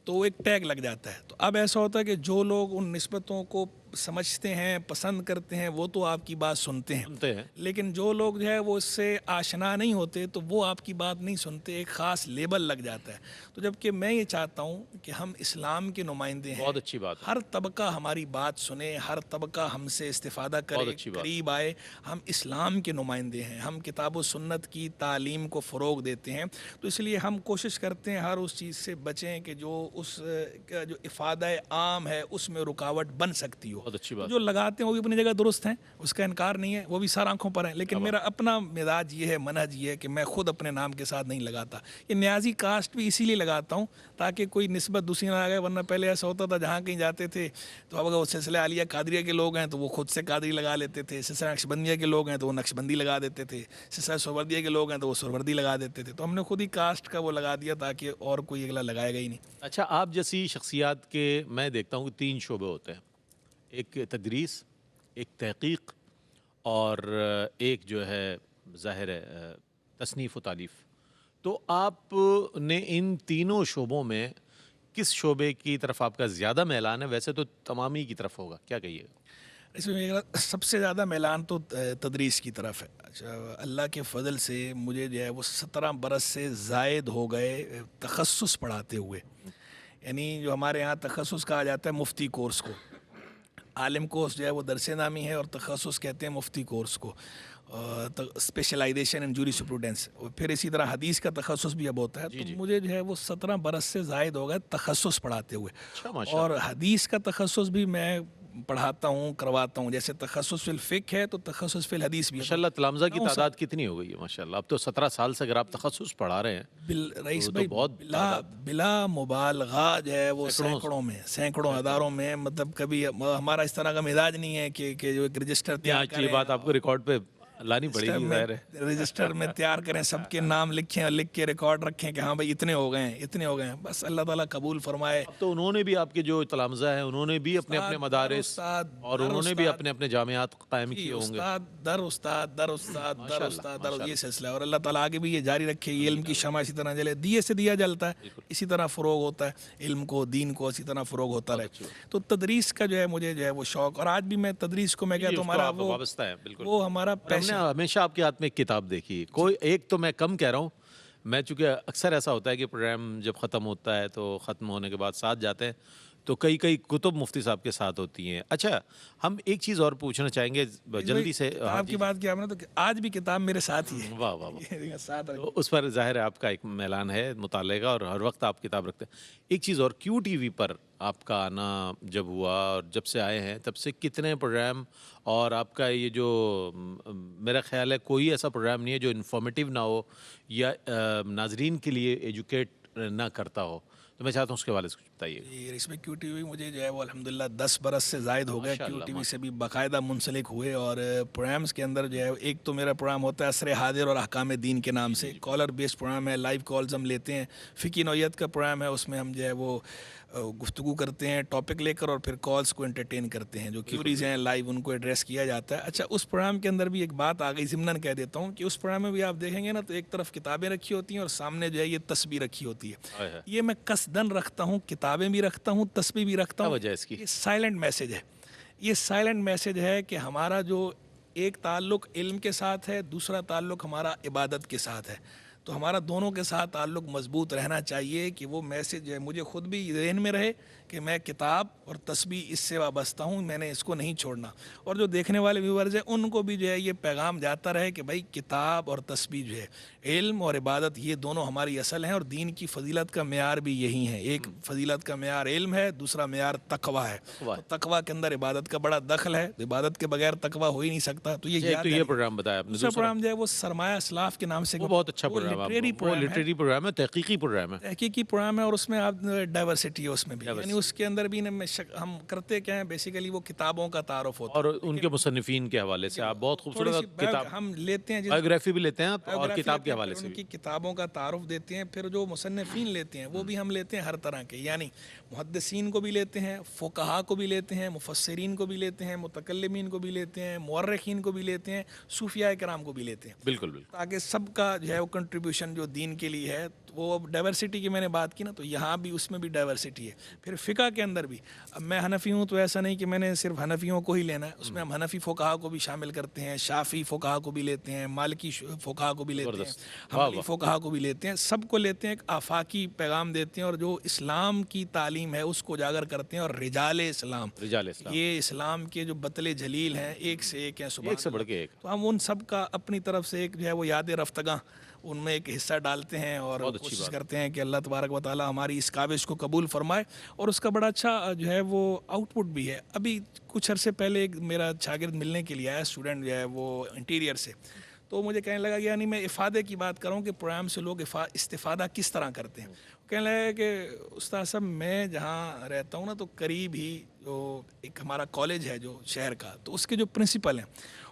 تو وہ ایک ٹیگ لگ جاتا ہے. تو اب ایسا ہوتا ہے کہ جو لوگ ان نسبتوں کو سمجھتے ہیں، پسند کرتے ہیں، وہ تو آپ کی بات سنتے ہیں، سنتے ہیں. لیکن جو لوگ جو ہے وہ اس سے آشنا نہیں ہوتے تو وہ آپ کی بات نہیں سنتے. ایک خاص لیبل لگ جاتا ہے. تو جب کہ میں یہ چاہتا ہوں کہ ہم اسلام کے نمائندے ہیں، بہت اچھی بات ہے. ہر طبقہ ہماری بات سنے، ہر طبقہ ہم سے استفادہ بہت کرے، اچھی بات. قریب آئے. ہم اسلام کے نمائندے ہیں، ہم کتاب و سنت کی تعلیم کو فروغ دیتے ہیں. تو اس لیے ہم کوشش کرتے ہیں ہر اس چیز سے بچیں کہ جو اس کا جو افادہ عام ہے اس میں رکاوٹ بن سکتی ہو. بہت اچھی بات. جو لگاتے ہیں وہ بھی اپنی جگہ درست ہیں، اس کا انکار نہیں ہے، وہ بھی سر آنکھوں پر ہیں. لیکن میرا اپنا مزاج یہ ہے، منہج یہ ہے کہ میں خود اپنے نام کے ساتھ نہیں لگاتا. یہ نیازی کاسٹ بھی اسی لیے لگاتا ہوں تاکہ کوئی نسبت دوسری نہ آ گئے. ورنہ پہلے ایسا ہوتا تھا جہاں کہیں جاتے تھے تو اب اگر وہ سلسلہ عالیہ قادریہ کے لوگ ہیں تو وہ خود سے قادری لگا لیتے تھے، سلسلہ نقشبندیہ کے لوگ ہیں تو وہ نقشبندی لگا دیتے تھے، سلسلہ سہروردیہ کے لوگ ہیں تو وہ سہروردی لگا دیتے تھے. تو ہم نے خود ہی کاسٹ کا وہ لگا دیا تاکہ اور کوئی اگلا لگائے گا ہی نہیں. اچھا، آپ جیسی شخصیات کے میں دیکھتا ہوں کہ 3 شعبے ہوتے ہیں. ایک تدریس، ایک تحقیق، اور ایک جو ہے ظاہر ہے تصنیف و تالیف. تو آپ نے ان تینوں شعبوں میں کس شعبے کی طرف آپ کا زیادہ میلان ہے؟ ویسے تو تمام ہی کی طرف ہوگا، کیا کہیے گا؟ اس میں میرا سب سے زیادہ میلان تو تدریس کی طرف ہے. اچھا، اللہ کے فضل سے مجھے جو ہے وہ 17 برس سے زائد ہو گئے تخصص پڑھاتے ہوئے. یعنی جو ہمارے ہاں تخصص کہا جاتا ہے مفتی کورس کو. عالم کورس جو ہے وہ درس نامی ہے اور تخصص کہتے ہیں مفتی کورس کو، اسپیشلائزیشن ان جوریسپروڈنس. اور پھر اسی طرح حدیث کا تخصص بھی اب ہوتا ہے. تو مجھے جو ہے وہ 17 برس سے زائد ہو گئے تخصص پڑھاتے ہوئے. اچھا، ماشاء اور حدیث کا تخصص بھی میں پڑھاتا ہوں، کرواتا ہوں. جیسے تخصص فی الفقہ ہے تو تخصص فی الحدیث بھی ہے. ماشاءاللہ تلامذہ کی تعداد کتنی ہو گئی ہے؟ ماشاءاللہ اب تو 17 سال سے اگر آپ تخصص پڑھا رہے ہیں رئیس تو بھائی بہت بلا مبالغہ جو ہے وہ سینکڑوں ہزاروں میں. مطلب کبھی ہمارا اس طرح کا مزاج نہیں ہے کہ جو ایک رجسٹر تیار یہ بات آپ کو ریکارڈ پہ لانی پڑے گی. ظاہر ہے رجسٹر میں تیار کریں، سب کے نام لکھیں اور لکھ کے ریکارڈ رکھیں کہ ہاں بھائی اتنے ہو گئے ہیں، اتنے ہو گئے ہیں. بس اللہ تعالیٰ قبول فرمائے. اب تو انہوں نے بھی آپ کے جو تلامذہ ہیں انہوں نے بھی اپنے اپنے مدارس اور انہوں نے بھی اپنے اپنے جامعات قائم کیے ہوں گے. استاد یہ سلسلہ ہے. اور اللہ تعالیٰ آگے بھی یہ جاری رکھے. یہ علم کی شمع اسی طرح جلے، دیے سے دیا جلتا ہے، اسی طرح فروغ ہوتا ہے علم کو، دین کو اسی طرح فروغ ہوتا رہے. تو تدریس کا جو ہے مجھے جو ہے وہ شوق، اور آج بھی میں تدریس کو میں کہتا ہوں ہمارا وابستہ ہے. بالکل، وہ ہمارا ہم نے ہمیشہ آپ کے ہاتھ میں ایک کتاب دیکھی. کوئی ایک تو میں کم کہہ رہا ہوں، میں چونکہ اکثر ایسا ہوتا ہے کہ پروگرام جب ختم ہوتا ہے تو ختم ہونے کے بعد ساتھ جاتے ہیں تو کئی کتب مفتی صاحب کے ساتھ ہوتی ہیں. اچھا، ہم ایک چیز اور پوچھنا چاہیں گے جلدی سے. آپ کی بات کیا ہم نے تو آج بھی کتاب میرے ساتھ ہی ہے. واہ واہ واہ. تو اس پر ظاہر ہے آپ کا ایک میلان ہے مطالعے کا اور ہر وقت آپ کتاب رکھتے ہیں. ایک چیز اور، کیو ٹی وی پر آپ کا آنا جب ہوا اور جب سے آئے ہیں تب سے کتنے پروگرام، اور آپ کا یہ جو میرا خیال ہے کوئی ایسا پروگرام نہیں ہے جو انفارمیٹیو نہ ہو یا ناظرین کے لیے ایجوکیٹ نہ کرتا ہو. تو میں چاہتا ہوں اس کے بارے میں کچھ بتائیے. اس میں کیو ٹی وی مجھے جو ہے وہ الحمدللہ 10 برس سے زائد ہو گئے. کیو ٹی وی سے بھی باقاعدہ منسلک ہوئے. اور پروگرامز کے اندر جو ہے ایک تو میرا پروگرام ہوتا ہے عصر حاضر اور احکام دین کے نام سے. کالر بیسڈ پروگرام ہے، لائیو کالز ہم لیتے ہیں. فقہی نوعیت کا پروگرام ہے، اس میں ہم جو ہے وہ گفتگو کرتے ہیں ٹاپک لے کر اور پھر کالز کو انٹرٹین کرتے ہیں. جو کیوریز ہیں لائیو ان کو ایڈریس کیا جاتا ہے. اچھا، اس پروگرام کے اندر بھی ایک بات آ گئی، ضمناً کہہ دیتا ہوں کہ اس پروگرام میں بھی آپ دیکھیں گے نا تو ایک طرف کتابیں رکھی ہوتی ہیں اور سامنے جو ہے یہ تسبیح رکھی ہوتی ہے. یہ میں قصدن رکھتا ہوں، کتابیں بھی رکھتا ہوں، تسبیح بھی رکھتا ہوں. وجہ اس کی یہ سائلنٹ میسج ہے. یہ سائلنٹ میسج ہے کہ ہمارا جو ایک تعلق علم کے ساتھ ہے، دوسرا تعلق ہمارا عبادت کے ساتھ ہے. تو ہمارا دونوں کے ساتھ تعلق مضبوط رہنا چاہیے کہ وہ میسج جو ہے مجھے خود بھی ذہن میں رہے کہ میں کتاب اور تسبیح اس سے وابستہ ہوں، میں نے اس کو نہیں چھوڑنا. اور جو دیکھنے والے ویورز ہیں ان کو بھی جو ہے یہ پیغام جاتا رہے کہ بھائی کتاب اور تسبیح جو ہے، علم اور عبادت یہ دونوں ہماری اصل ہیں، اور دین کی فضیلت کا معیار بھی یہی ہے. ایک فضیلت کا معیار علم ہے، دوسرا معیار تقویٰ ہے. تو تقویٰ کے اندر عبادت کا بڑا دخل ہے، عبادت کے بغیر تقویٰ ہو ہی نہیں سکتا. تو یہ یاد یہ پروگرام بتایا آپ نے. دوسرا پروگرام جو ہے وہ سرمایہ اسلاف کے نام سے وہ بہت اچھا پروگرام ہے، وہ لٹریری پروگرام ہے، تحقیقی پروگرام ہے. تحقیقی پروگرام ہے، اور اس میں آپ ڈائیورسٹی ہے اس میں بھی، یعنی اس کے اندر بھی ہم کرتے کیا ہیں بیسیکلی وہ کتابوں کا تعارف ہوتا ہے اور ان کے مصنفین کے حوالے سے آپ بہت خوبصورت کتاب ہم لیتے ہیں، بایوگرافی بھی لیتے ہیں آپ اور کتاب کے حوالے سے ان کی کتابوں کا تعارف دیتے ہیں. پھر جو مصنفین لیتے ہیں وہ بھی ہم لیتے ہیں ہر طرح کے، یعنی محدثین کو بھی لیتے ہیں، فقہا کو بھی لیتے ہیں، مفسرین کو بھی لیتے ہیں، متکلمین کو بھی لیتے ہیں، مورخین کو بھی لیتے ہیں، صوفیاء کرام کو بھی لیتے ہیں. بالکل بالکل. تاکہ سب کا جو ہے وہ کنٹریبیوشن جو دین کے لیے ہے. وہ ڈائیورسٹی کی میں نے بات کی نا، تو یہاں بھی اس میں بھی ڈائیورسٹی ہے. پھر فقہ کے اندر بھی، اب میں حنفی ہوں تو ایسا نہیں کہ میں نے صرف حنفیوں کو ہی لینا ہے، اس میں ہم حنفی فقہا کو بھی شامل کرتے ہیں، شافعی فقہا کو بھی لیتے ہیں، مالکی فقہا کو بھی لیتے ہیں، حنبلی فقہا کو بھی لیتے ہیں. سب کو لیتے ہیں، ایک آفاقی پیغام دیتے ہیں، اور جو اسلام کی تعلیم ہے اس کو اجاگر کرتے ہیں. اور رجال اسلام یہ اسلام کے جو بطل جلیل ہیں ایک سے ایک ہیں، ایک سے بڑھ کے ایک. تو ہم ان سب کا اپنی طرف سے ایک جو ہے وہ یاد رفتگاں ان میں ایک حصہ ڈالتے ہیں، اور کوشش کرتے ہیں کہ اللہ تبارک و تعالی ہماری اس کاوش کو قبول فرمائے. اور اس کا بڑا اچھا جو ہے وہ آؤٹ پٹ بھی ہے. ابھی کچھ عرصے پہلے ایک میرا شاگرد ملنے کے لیے آیا، اسٹوڈنٹ جو ہے وہ انٹیریئر سے، تو مجھے کہنے لگا یعنی میں افادے کی بات کروں کہ پروگرام سے لوگ استفادہ کس طرح کرتے ہیں. کہنے لگا کہ استاد صاحب میں جہاں رہتا ہوں نا تو قریب ہی جو ایک ہمارا کالج ہے جو شہر کا، تو اس کے جو پرنسپل ہیں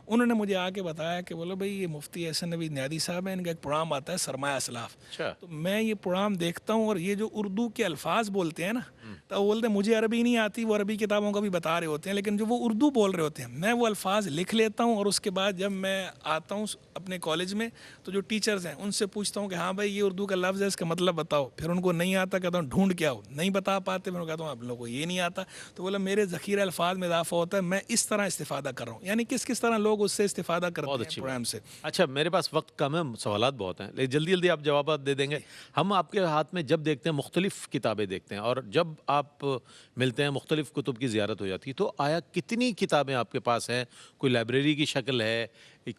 انہوں نے مجھے آ کے بتایا کہ بولو بھائی یہ مفتی احسن نوید نیادی صاحب ہیں، ان کا ایک پروگرام آتا ہے سرمایہ اسلاف. تو میں یہ پروگرام دیکھتا ہوں، اور یہ جو اردو کے الفاظ بولتے ہیں نا، تو وہ بولتے ہیں مجھے عربی نہیں آتی، وہ عربی کتابوں کا بھی بتا رہے ہوتے ہیں، لیکن جو وہ اردو بول رہے ہوتے ہیں میں وہ الفاظ لکھ لیتا ہوں. اور اس کے بعد جب میں آتا ہوں اپنے کالج میں تو جو ٹیچرز ہیں ان سے پوچھتا ہوں کہ ہاں بھائی یہ اردو کا لفظ ہے، اس کا مطلب بتاؤ. پھر ان کو نہیں آتا، کہتا ہوں ڈھونڈ کے آؤ، نہیں بتا پاتے. میں کہتا ہوں آپ لوگوں کو یہ نہیں آتا، تو بولا میرے ذخیرہ الفاظ میں اضافہ ہوتا ہے، میں اس طرح استفادہ کر رہا ہوں. یعنی کس طرح لوگ اس سے استفادہ کرتے ہیں پروگرام سے. اچھا میرے پاس وقت کم ہے، سوالات بہت ہیں، لیکن جلدی جلدی آپ جوابات دے دیں گے. ہم آپ کے ہاتھ میں جب دیکھتے ہیں مختلف کتابیں دیکھتے ہیں، اور جب آپ ملتے ہیں مختلف کتب کی زیارت ہو جاتی ہے، تو آیا کتنی کتابیں آپ کے پاس ہیں؟ کوئی لائبریری کی شکل ہے،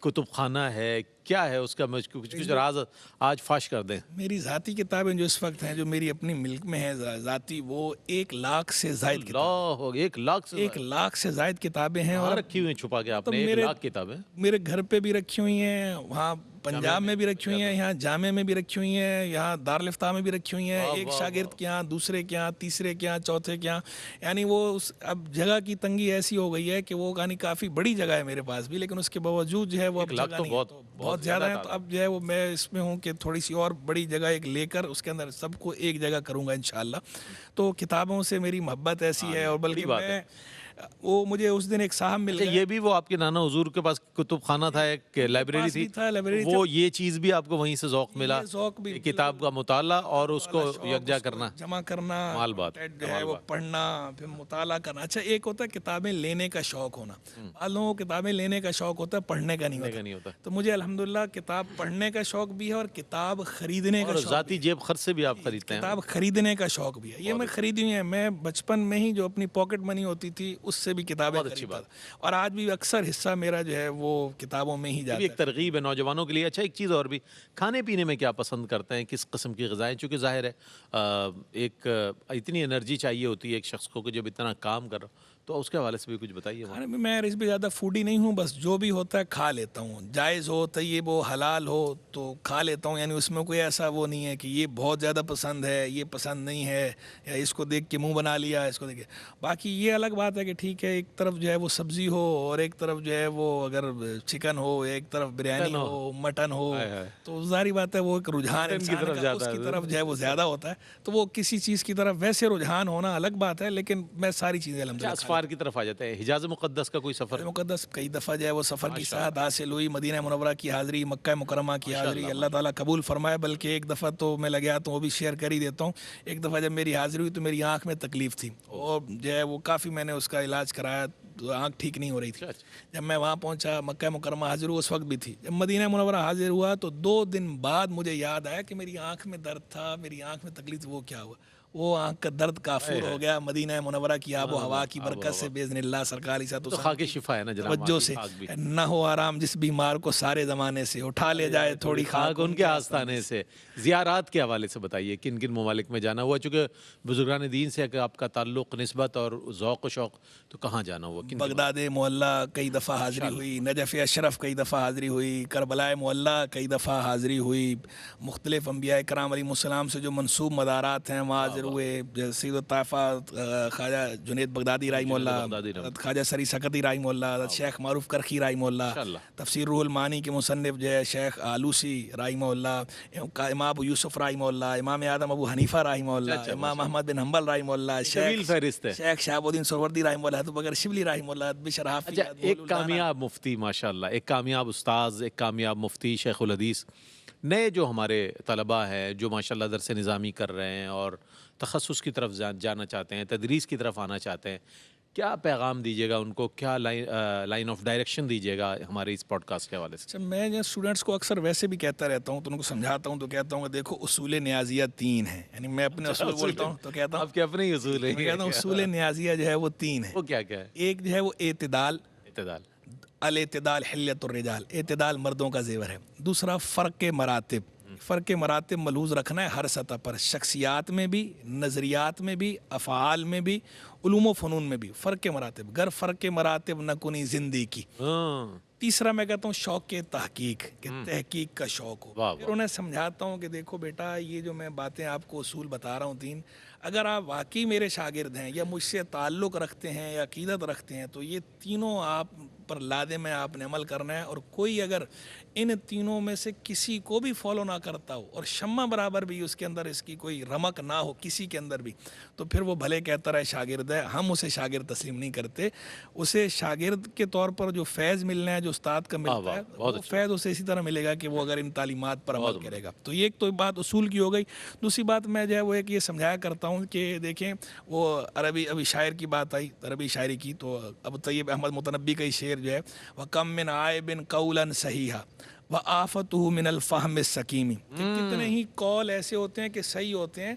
کتب خانہ ہے، کیا ہے اس کا؟ کچھ راز آج فاش کر دیں. میری ذاتی کتابیں جو اس وقت ہیں جو میری اپنی ملک میں ہیں ذاتی، وہ 1,00,000 سے زائد کتابیں. 1,00,000 سے زائد کتابیں ہیں. اور رکھی ہوئی چھپا کے آپ نے 1,00,000 کتابیں میرے گھر پہ بھی رکھی ہوئی ہیں، وہاں پنجاب میں بھی رکھی ہوئی ہیں، یہاں جامع میں بھی رکھی ہوئی ہیں، یہاں دارالفتاح میں بھی رکھی ہوئی ہیں. ایک شاگرد کے یہاں، دوسرے کے یہاں، تیسرے کے یہاں، چوتھے کے یہاں. یعنی وہ اب جگہ کی تنگی ایسی ہو گئی ہے کہ وہ کافی بڑی جگہ ہے میرے پاس بھی، لیکن اس کے باوجود جو ہے وہ بہت زیادہ ہے. تو اب جو ہے وہ میں اس میں ہوں کہ تھوڑی سی اور بڑی جگہ ایک لے کر اس کے اندر سب کو ایک جگہ کروں گا انشاءاللہ. تو کتابوں سے میری محبت ایسی ہے. اور بلکہ میں وہ مجھے اس دن ایک صاحب مل گئے. یہ بھی وہ آپ کے نانا حضور کے پاس کتب خانہ تھا، ایک لائبریری تھی، وہ یہ چیز بھی آپ کو وہیں سے ذوق ملا، کتاب کا مطالعہ اور اس کو یکجا کرنا، جمع کرنا، جو ہے وہ پڑھنا، پھر مطالعہ کرنا. اچھا ایک ہوتا ہے کتابیں لینے کا شوق ہونا، بعض لوگوں کو کتابیں لینے کا شوق ہوتا ہے، پڑھنے کا نہیں ہوتا. تو مجھے الحمدللہ کتاب پڑھنے کا شوق بھی ہے اور کتاب خریدنے کا شوق، ذاتی جیب خرچ سے بھی آپ خریدتے ہیں. کتاب خریدنے کا شوق بھی ہے. یہ میں خریدی ہوئی ہیں، میں بچپن میں ہی جو اپنی پاکٹ منی ہوتی تھی اس سے بھی کتابیں خریدتا تھا، اور آج بھی اکثر حصہ میرا جو ہے وہ کتابوں میں ہی جاتا ہے. ایک ترغیب ہے نوجوانوں کے لیے. اچھا ایک چیز اور بھی، کھانے پینے میں کیا پسند کرتے ہیں، کس قسم کی غذائیں؟ چونکہ ظاہر ہے ایک اتنی انرجی چاہیے ہوتی ہے ایک شخص کو کہ جب اتنا کام کر رہا، تو اس کے حوالے سے بھی کچھ بتائیے. کھانے میں میں اس بھی زیادہ فوڈی نہیں ہوں، بس جو بھی ہوتا ہے کھا لیتا ہوں، جائز ہو، طیب ہو، حلال ہو تو کھا لیتا ہوں. یعنی اس میں کوئی ایسا وہ نہیں ہے کہ یہ بہت زیادہ پسند ہے، یہ پسند نہیں ہے، یا اس کو دیکھ کے منہ بنا لیا، اس کو دیکھ کے. باقی یہ الگ بات ہے کہ ٹھیک ہے ایک طرف جو ہے وہ سبزی ہو، اور ایک طرف جو ہے وہ اگر چکن ہو، ایک طرف بریانی ہو، مٹن ہو، تو ظاہری بات ہے وہ ایک رجحان انسان کا اس کی طرف جو ہے وہ زیادہ ہوتا ہے. تو وہ کسی چیز کی طرف ویسے رجحان ہونا الگ بات ہے، لیکن میں ساری چیزیں الحمدللہ اسفار کی طرف آ جاتے ہیں. حجاز مقدس کا کوئی سفر؟ مقدس کئی دفعہ جو ہے وہ سفر کی سعادت حاصل ہوئی، مدینہ منورہ کی حاضری، مکہ مکرمہ کی حاضری، اللہ تعالیٰ قبول فرمائے. بلکہ ایک دفعہ تو میں لگیا تو وہ بھی شیئر کر ہی دیتا ہوں. ایک دفعہ جب میری حاضری ہوئی تو میری آنکھ میں تکلیف تھی، اور جو ہے وہ کافی میں نے اس کا علاج کرایا. تو آنکھ ٹھیک نہیں ہو رہی تھی. اچھا. جب میں وہاں پہنچا مکہ مکرمہ حاضر ہوا اس وقت بھی تھی. جب مدینہ منورہ حاضر ہوا تو 2 دن بعد مجھے یاد آیا کہ میری آنکھ میں درد تھا, میری آنکھ میں تکلیف, وہ کیا ہوا. وہ آنکھ کا درد کافور ہو گیا مدینہ منورہ کی آب و ہوا کی برکت سے باذن اللہ. سرکار علیہ تو خاک شفا ہے نا جناب, توجہ سے. نہ ہو آرام جس بیمار کو سارے زمانے سے, اٹھا لے جائے تھوڑی خاک ان کے آستانے سے. زیارات کے حوالے سے بتائیے کن کن ممالک میں جانا ہوا, چونکہ بزرگان دین سے آپ کا تعلق, نسبت اور ذوق و شوق, تو کہاں جانا ہوا؟ بغداد معلیٰ کئی دفعہ حاضری ہوئی, نجف اشرف کئی دفعہ حاضری ہوئی, کربلا معلیٰ کئی دفعہ حاضری ہوئی, مختلف انبیاء کرام علیہ السلام سے جو منسوب مدارات ہیں وہاں حاضر ہوئے. سید الطائفہ خواجہ جنید بغدادی رحمہ اللہ, خواجہ سری سکتی رحمہ اللہ, شیخ معروف کرخی رحمہ اللہ, تفسیر روح المعانی کے مصنف جو ہے شیخ آلوسی رحمہ اللہ, امام ابو یوسف رحمہ اللہ, امام اعظم ابو حنیفہ رحمہ اللہ, امام احمد بن حنبل رحمہ اللہ, شیخ شہاب الدین سہروردی رحمہ اللہ, حضرت بکر شبلی رحمہ اللہ, بشر حافظ. ایک کامیاب مفتی ماشاءاللہ, ایک کامیاب استاذ, ایک کامیاب مفتی شیخ الحدیث. نئے جو ہمارے طلباء ہیں جو ماشاءاللہ درس نظامی کر رہے ہیں اور تخصص کی طرف جانا چاہتے ہیں, تدریس کی طرف آنا چاہتے ہیں, کیا پیغام دیجیے گا ان کو, کیا لائن آف ڈائریکشن دیجیے گا ہمارے اس پوڈ کاسٹ کے حوالے سے؟ میں اسٹوڈنٹس کو اکثر ویسے بھی کہتا رہتا ہوں, تو ان کو سمجھاتا ہوں تو کہتا ہوں کہ دیکھو اصول نیازیہ 3 ہیں. یعنی میں اپنے اصول بولتا ہوں تو کہتا ہوں آپ کے اپنے ہی اصول ہیں. میں کہتا ہوں اصول نیازیہ جو ہے وہ 3 ہیں. وہ کیا کیا ہے؟ ایک جو ہے وہ اعتدال, الاعتدال حلیت الرجال, اعتدال مردوں کا زیور ہے. دوسرا فرق مراتب, فرق مراتب ملحوظ رکھنا ہے ہر سطح پر, شخصیات میں بھی, نظریات میں بھی, افعال میں بھی, علوم و فنون میں بھی فرق مراتب. گر فرق مراتب نہ کنی زندگی کی. تیسرا میں کہتا ہوں شوق تحقیق, کہ تحقیق کا شوق ہو. پھر انہیں سمجھاتا ہوں کہ دیکھو بیٹا یہ جو میں باتیں آپ کو اصول بتا رہا ہوں 3, اگر آپ واقعی میرے شاگرد ہیں یا مجھ سے تعلق رکھتے ہیں یا عقیدت رکھتے ہیں تو یہ تینوں آپ پر لازم ہے, آپ نے عمل کرنا ہے. اور کوئی اگر ان تینوں میں سے کسی کو بھی فالو نہ کرتا ہو اور شمع برابر بھی اس کے اندر اس کی کوئی رمق نہ ہو کسی کے اندر بھی, تو پھر وہ بھلے کہتا رہے شاگرد ہے, ہم اسے شاگرد تسلیم نہیں کرتے. اسے شاگرد کے طور پر جو فیض ملنا ہے, جو استاد کا ملتا ہے, وہ فیض اسے اسی طرح ملے گا کہ وہ اگر ان تعلیمات پر عمل کرے گا. تو یہ ایک تو بات اصول کی ہو گئی. دوسری بات میں جو ہے وہ ایک یہ سمجھایا کرتا ہوں کہ دیکھیں وہ عربی ابھی شاعر کی بات آئی, عربی شاعری کی, تو ابو طیب احمد متنبی کا ہی شعر جو ہے, وَكَم مِّنْ عَائِبٍ قَوْلًا صَحِيحًا وَآفَتُهُ مِنَ الْفَهْمِ السَّقِيمِ. کہ کتنے ہی قول ایسے ہوتے ہیں کہ صحیح ہوتے ہیں,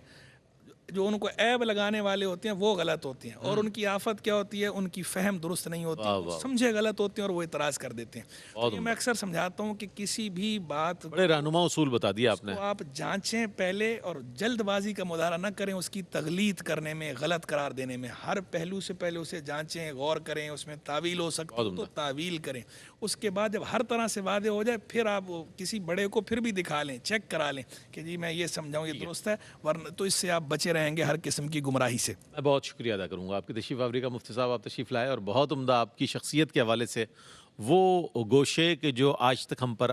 جو ان کو عیب لگانے والے ہوتے ہیں وہ غلط ہوتے ہیں, اور ان کی آفت کیا ہوتی ہے, ان کی فہم درست نہیں ہوتی, سمجھے غلط ہوتے ہیں اور وہ اعتراض کر دیتے ہیں. تو یہ میں اکثر سمجھاتا ہوں کہ کسی بھی بات, بڑے رہنما اصول بتا دیا آپ نے, آپ جانچیں پہلے اور جلد بازی کا مظاہرہ نہ کریں اس کی تغلیط کرنے میں, غلط قرار دینے میں. ہر پہلو سے پہلے اسے جانچیں, غور کریں, اس میں تعویل ہو سکتی تو تعویل کریں. اس کے بعد جب ہر طرح سے واضح ہو جائے پھر آپ کسی بڑے کو پھر بھی دکھا لیں, چیک کرا لیں کہ جی میں یہ سمجھاؤں یہ درست ہے, ورنہ تو اس سے آپ بچے رہیں گے ہر قسم کی گمراہی سے. میں بہت شکریہ ادا کروں گا آپ کی تشریف آوری کا. مفتی صاحب آپ تشریف لائے اور بہت عمدہ آپ کی شخصیت کے حوالے سے وہ گوشے کہ جو آج تک ہم پر